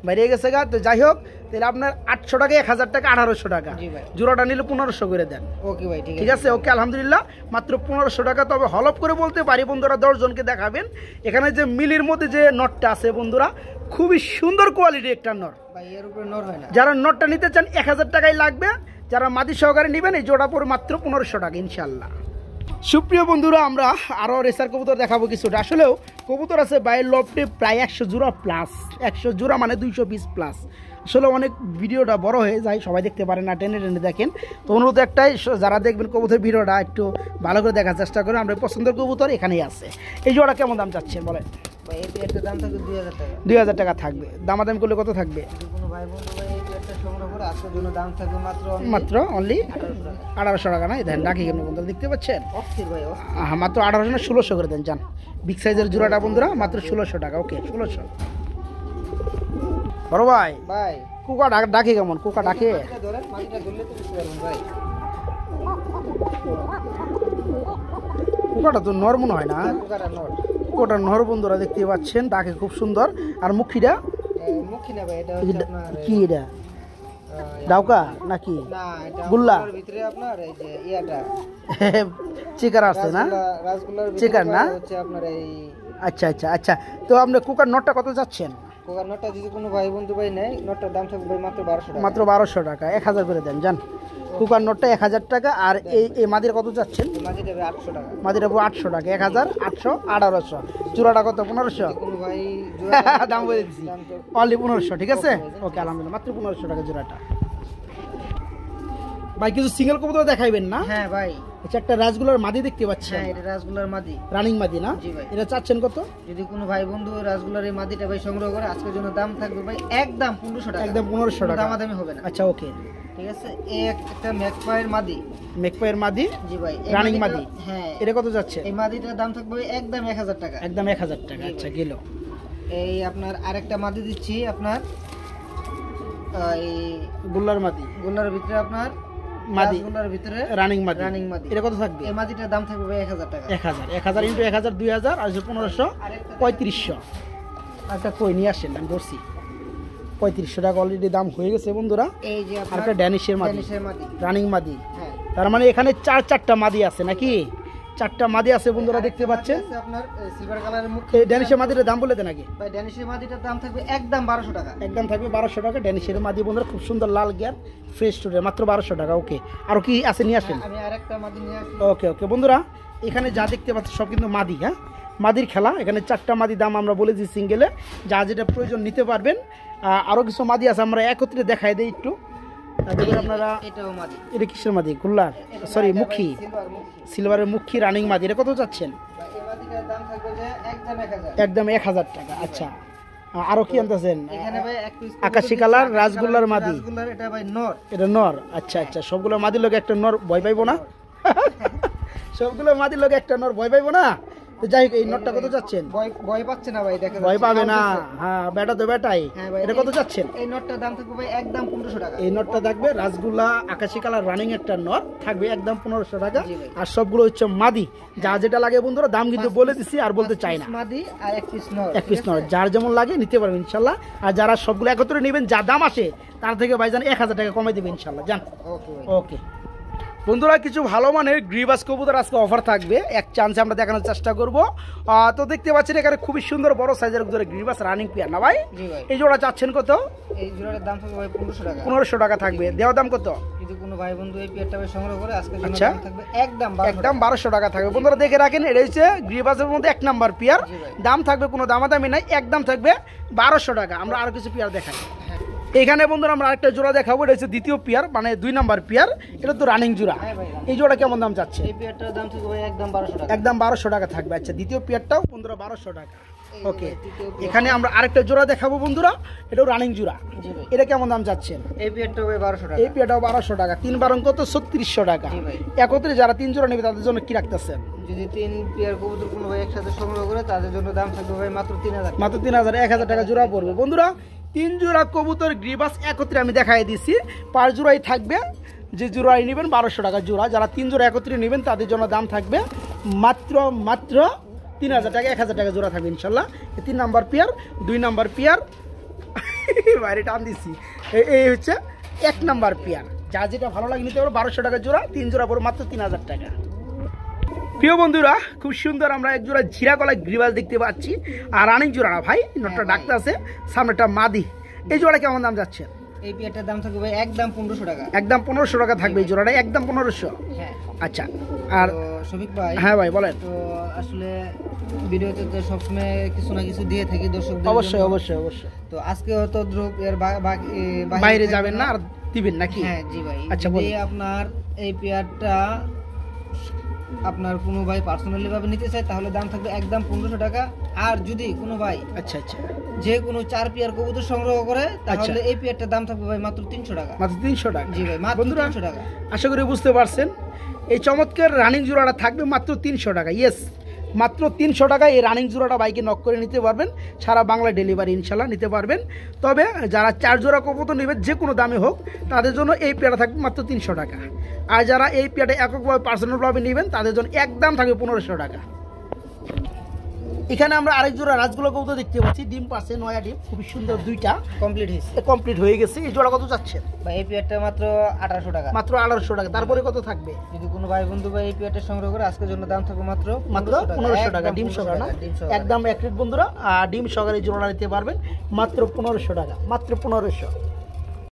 বাইরে গেছে গা। তো যাই হোক, তাহলে আপনার 800 টাকা 1000 টাকা 1800 টাকা। জি ভাই। জোড়াটা নিলে 1500 করে দেন। ওকে ভাই ঠিক আছে। ওকে আলহামদুলিল্লাহ, মাত্র 1500 টাকা। তবে হলপ করে বলতে পারি বন্ধুরা 10 জনকে দেখাবেন। এখানে যে মিলির মধ্যে যে নটটা আছে বন্ধুরা, খুবই সুন্দর কোয়ালিটি একটা নট ভাই, এর উপরে নর হয় না। যারা নটটা নিতে চান 1000 টাকাই লাগবে। যারা মাদি সহকারে নেবেন এই জোড়া পরে মাত্র 1500 টাকা ইনশাল্লাহ। সুপ্রিয় বন্ধুরা, আমরা আরও রেসার কবুতর দেখাবো কিছুটা। আসলেও কবুতর আছে বাইরের লফটে প্রায় 100 জোড়া প্লাস। 100 জোড়া মানে 200 পিস প্লাস। আসলে অনেক ভিডিওটা বড় হয়ে যায়, সবাই দেখতে পারে না, টেনে টেনে দেখেন। তো অনুরোধ একটাই, যারা দেখবেন কবুতর ভিডিওটা একটু ভালো করে দেখার চেষ্টা করেন। আমরা পছন্দের কবুতর এখানেই আছে। এই জোড়া কেমন দাম চাচ্ছেন বলেন? ভাই এই পেয়ারটার দাম থাকবে 2000 টাকা। 2000 টাকা থাকবে। দামাদামি করলে কত থাকবে? যদি কোনো ভাই বন্ধু ভাই এই পেয়ারটা সংগ্রহ করে আজকের জন্য দাম থাকবে মাত্র অনলি 1800 টাকা। 1800 টাকা না? দেখেন ডাকি কেমন বন্ধুরা দেখতে পাচ্ছেন। অস্থির ভাই অস্থির। মাত্র 1800 না 1600 করে দেন যান। বিগ সাইজের জোড়াটা বন্ধুরা মাত্র 1600 টাকা। ওকে 1600। বড় ভাই ভাই কুকা ডাকে কেমন? কুকা ডাকে? মাটিটা ধরেন, মাটিটা ধরলে তো বুঝতে পারবেন ভাই। কুকাটা তো নর মনে হয় না? কুকাটা নর। কুকাটা নর বন্ধুরা দেখতে পাচ্ছেন, ডাকে খুব সুন্দর। আর মুখিটা মুখী না ভাই, এটা হচ্ছে আপনার কি? এটা ডাউকা নাকি না, এটা গুল্লা? গুল্লার ভিতরে আপনার এই যে ইয়াটা চিকার আছে না? রাসগোল্লার ভিতরে চিকার না? হচ্ছে আপনার এই। আচ্ছা আচ্ছা আচ্ছা। তো আপনি কুকার নটটা কত যাচ্ছেন? কুকার নটটা যদি কোনো ভাই বন্ধু ভাই নেয়, নটটার দাম থাকবে ভাই মাত্র 1200 টাকা। মাত্র 1200 টাকা। 1000 করে দেন যান। কুকার নটটা 1000 টাকা। আর এই মাদির কত যাচ্ছেন? মাটিটা ভাই 800 টাকা। মাদির 800 টাকা। 1000 800 1800। জোড়াটা কত? 1500। কোনো ভাই দাম বলে দিচ্ছি অনলি 1500। ঠিক আছে। ওকে আলহামদুলিল্লাহ, মাত্র 1500 টাকা জোড়াটা। ভাই কিছু সিঙ্গেল কবুতর দেখাইবেন না? হ্যাঁ ভাই। আচ্ছা, একটা রাসগোল্লার মাদি দেখতে পাচ্ছেন। হ্যাঁ, এটা রাসগোল্লার মাদি, রানিং মাদি না? জি ভাই। এটা চাচ্ছেন কত? যদি কোনো ভাই বন্ধু রাসগোল্লার এই মাদিটা ভাই সংগ্রহ করে আজকের জন্য দাম থাকবে ভাই একদম 1500 টাকা। একদম 1500 টাকা। দামাদামি হবে না। আচ্ছা ওকে ঠিক আছে। এই একটা ম্যাকপাইয়ের মাদি। মেকপাইয়ের মাদি? জি ভাই। রানিং মাদি? হ্যাঁ। এটা কত যাচ্ছে? এই মাদিটার দাম থাকবে ভাই একদম 1000 টাকা। একদম 1000 টাকা। আচ্ছা গেল। এই আপনার আরেকটা মাদি দিচ্ছি আপনার এই গুল্লার মাদি? গুল্লার ভিতরে আপনার মাদি গুল্লার ভিতরে রানিং মাদি। রানিং মাদি। এটা কত থাকবে? এই মাদিটার দাম থাকবে ভাই 1000 টাকা। 1000। 1000 ইন্টু 1000 2000 আর 1500 3500। আচ্ছা কই নিয়ে আসেন, আমি ধরছি 3500 টাকা অলরেডি দাম হয়ে গেছে বন্ধুরা। এই যে আর আপনার একটা ড্যানিশের মাদি, ড্যানিশের মাদি। রানিং মাদি। হ্যাঁ। তার মানে এখানে 4টা মাদি আছে নাকি? চারটা মাদি আছে বন্ধুরা, দেখতে পাচ্ছেন। আছে আপনার সিলভার কালারের মুখ। এই ড্যানিশের মাদিটার দাম বলে দেন আগে ভাই ড্যানিশের মাদিটার দাম থাকবে একদম 1200 টাকা। একদম থাকবে 1200 টাকা। ড্যানিশের মাদি বন্ধুরা খুব সুন্দর লাল গিয়ার ফ্রেশ টুরে মাত্র 1200 টাকা। ওকে, আর কি আছে নিয়ে আসেন। আমি আরেকটা মাদি নিয়ে আসি। ওকে ওকে বন্ধুরা, এখানে যা দেখতে পাচ্ছেন সব কিন্তু মাদি। হ্যাঁ, মাদির খেলা। এখানে চারটা মাদি দাম আমরা বলেছি সিঙ্গেলে, যা যেটা প্রয়োজন নিতে পারবেন। আরও কিছু মাদি আছে, আমরা একত্রে দেখাই দিই একটু। দেখুন আপনারা, এটাও মাদি। এটা কিসের মাদি? কুল্লার, সরি মুখী, সিলভারের মুখী রানিং মাদি। এটা কত চাচ্ছেন? এই মাদিটার দাম থাকবে যে একদম 1000। একদম 1000 টাকা। আচ্ছা, আরো কি আনতেছেন? এখানে ভাই এক পিস আকাশী কালার রাসগোল্লার মাদি। রাসগোল্লার এটা ভাই নর। এটা নর। আচ্ছা আচ্ছা, সবগুলো মাদির লোক একটা নর ভয় পাইবো না? সবগুলো মাদির লোক একটা নর ভয় পাইবো না? তো যাই হোক, এই নটটা কত চাচ্ছেন? ভয় পাচ্ছে না ভাই, দেখেন ভয় পাবে না। হ্যাঁ, বেটা তো বেটাই। এটা কত চাচ্ছেন? এই নটটার দাম থাকবে ভাই একদম 1500 টাকা। এই নটটা থাকবে রাসগোল্লা আকাশী কালার রানিং একটা নট, থাকবে একদম 1500 টাকা। আর সবগুলো হচ্ছে মাদি, যা যেটা লাগে বন্ধুরা দাম কিন্তু বলে দিছি, আর বলতে চাই না। মাদি আর এক পিস নর। এক পিস নর, যার যেমন লাগে নিতে পারবেন ইনশাল্লাহ। আর যারা সবগুলো একত্রে নেবেন, যা দাম আসে তার থেকে ভাইজান 1000 টাকা কমাই দেবে ইনশাল্লাহ। যান। ওকে ভাই। ওকে বন্ধুরা, কিছু ভালো মানের গ্রিবাস কবুতর আজকে অফার থাকবে, এক চান্সে আমরা দেখানোর চেষ্টা করব। তো দেখতে পাচ্ছেন এখানে খুবই সুন্দর বড় সাইজের গ্রিবাস রানিং পেয়ার না ভাই? জি ভাই। এই জোড়া চাচ্ছেন কত? এই জোড়ার দাম থাকবে ভাই 1500 টাকা। 1500 টাকা থাকবে। দেওয়া দাম কত? যদি কোনো ভাই বন্ধু এই পেয়ারটা ভাই সংগ্রহ করে আজকে জন্য আচ্ছা। দাম থাকবে একদম 1200 একদম 1200 টাকা থাকবে। বন্ধুরা দেখে রাখেন, এটা হচ্ছে গ্রিবাসের মধ্যে 1 নাম্বার পেয়ার। জি ভাই। দাম থাকবে কোনো দামাদামি নাই, একদম থাকবে 1200 টাকা। আমরা আরো কিছু পেয়ার দেখাই। হ্যাঁ। এখানে বন্ধুরা আমরা আরেকটা জোড়া দেখাবো, এটা হচ্ছে দ্বিতীয় পেয়ার, মানে 2 নাম্বার পেয়ার। এটা তো রানিং জোড়া। হ্যাঁ ভাই। এই জোড়া কেমন দাম চাচ্ছে? এই পেয়ারটার দাম থাকবে ভাই একদম 1200 টাকা। একদম 1200 টাকা থাকবে। আচ্ছা, দ্বিতীয় পেয়ারটাও বন্ধুরা 1200 টাকা। ওকে, তৃতীয় পেয়ার। এখানে আমরা আরেকটা জোড়া দেখাবো বন্ধুরা, এটাও রানিং জোড়া। জি ভাই। এটা কেমন দাম চাচ্ছেন? এই পেয়ারটা ভাই 1200 টাকা। এই পেয়ারটাও 1200 টাকা। 3 বারং কত? 3600 টাকা। জি ভাই। একত্রে যারা 3 জোড়া নেবে তাদের জন্য কি রাখতেছেন? যদি 3 পেয়ার কবুতর কোনো ভাই একসাথে সংগ্রহ করে তাদের জন্য দাম থাকবে ভাই মাত্র 3000। মাত্র 3000, 1000 টাকা জোড়া পড়বে বন্ধুরা। 3 জোড়া কবুতর গ্রিবাস একত্রে আমি দেখাই দিছি, 5 জোড়াই থাকবে। যে জোড়াই নেবেন 1200 টাকা জোড়া। যারা 3 জোড়া একত্রে নেবেন তাদের জন্য দাম থাকবে মাত্র 3000 টাকা, 1000 টাকা জোড়া থাকবে ইনশাল্লাহ। 3 নাম্বার পেয়ার, 2 নাম্বার পেয়ার, বাইরে টান দিচ্ছি, এই হচ্ছে 1 নাম্বার পেয়ার। যা যেটা ভালো লাগে নিতে পারো। 1200 টাকা জোড়া, 3 জোড়া পড়বে মাত্র 3000 টাকা। প্রিয় বন্ধুরা, খুব সুন্দর আমরা এক জোড়া জিরা গলায় গ্রিবাস দেখতে পাচ্ছি, আর রানিং জোড়া না ভাই, নটটা ডাকতে আছে, সামনেটা মাদি। এই জোড়া কেমন দাম যাচ্ছে? এই পেয়ারটার দাম থাকবে ভাই একদম 1500 টাকা। একদম 1500 টাকা থাকবে এই জোড়াটা, একদম 1500। হ্যাঁ। আচ্ছা, আর তো শফিক ভাই, হ্যাঁ ভাই বলেন। তো আসলে ভিডিওতে তো সবসময় কিছু না কিছু দিয়ে থাকি দর্শকদের। অবশ্যই অবশ্যই অবশ্যই। তো আজকে হয়তো দ্রুপ এর বাইরে যাবেন না, আর দিবেন নাকি? হ্যাঁ জি ভাই। আচ্ছা, যদি বলুন। আপনার এই পেয়ারটা আপনার কোনো ভাই পার্সোনালি ভাবে নিতে চায় তাহলে দাম থাকবে একদম 1500 টাকা। আর যদি কোনো ভাই আচ্ছা আচ্ছা, যে কোনো 4 পেয়ার কবুতর সংগ্রহ করে তাহলে এই পেয়ারটার দাম থাকবে ভাই মাত্র 300 টাকা। মাত্র 300 টাকা। জি ভাই, মাত্র বন্ধুরা 300 টাকা। আশা করি বুঝতে পারছেন, এই চমৎকার রানিং জোড়াটা থাকবে মাত্র 300 টাকা। ইয়েস, মাত্র 300 টাকায় এই রানিং জোড়াটা বাইকে নক করে নিতে পারবেন। সারা বাংলা ডেলিভারি ইনশাল্লাহ নিতে পারবেন। তবে যারা 4 জোড়া কবুতর নেবেন, যে কোনো দামে হোক, তাদের জন্য এই পেয়ারটা থাকবে মাত্র 300 টাকা। আর যারা এই পেয়ারটা এককভাবে পার্সোনালভাবে নেবেন তাদের জন্য একদম থাকবে 1500 টাকা। এখানে আমরা আরেক জোড়া রাজগুলো কবুতর দেখতে পাচ্ছি, ডিম পাশে, নয়া ডিম, খুবই সুন্দর, 2টা কমপ্লিট হয়েছে কমপ্লিট হয়ে গেছে। এই জোড়া কত চাচ্ছেন? ভাই এই পেয়ারটা মাত্র 1800 টাকা। মাত্র 1800 টাকা। তারপরে কত থাকবে? যদি কোনো ভাই বন্ধু ভাই এই পেয়ারটা সংগ্রহ করে আজকের জন্য দাম থাকবে মাত্র 1500 টাকা। ডিম সহকারে না, একদম এক রেট বন্ধুরা। আর ডিম সহকারে জোড়া নিতে পারবেন মাত্র 1500 টাকা, মাত্র 1500।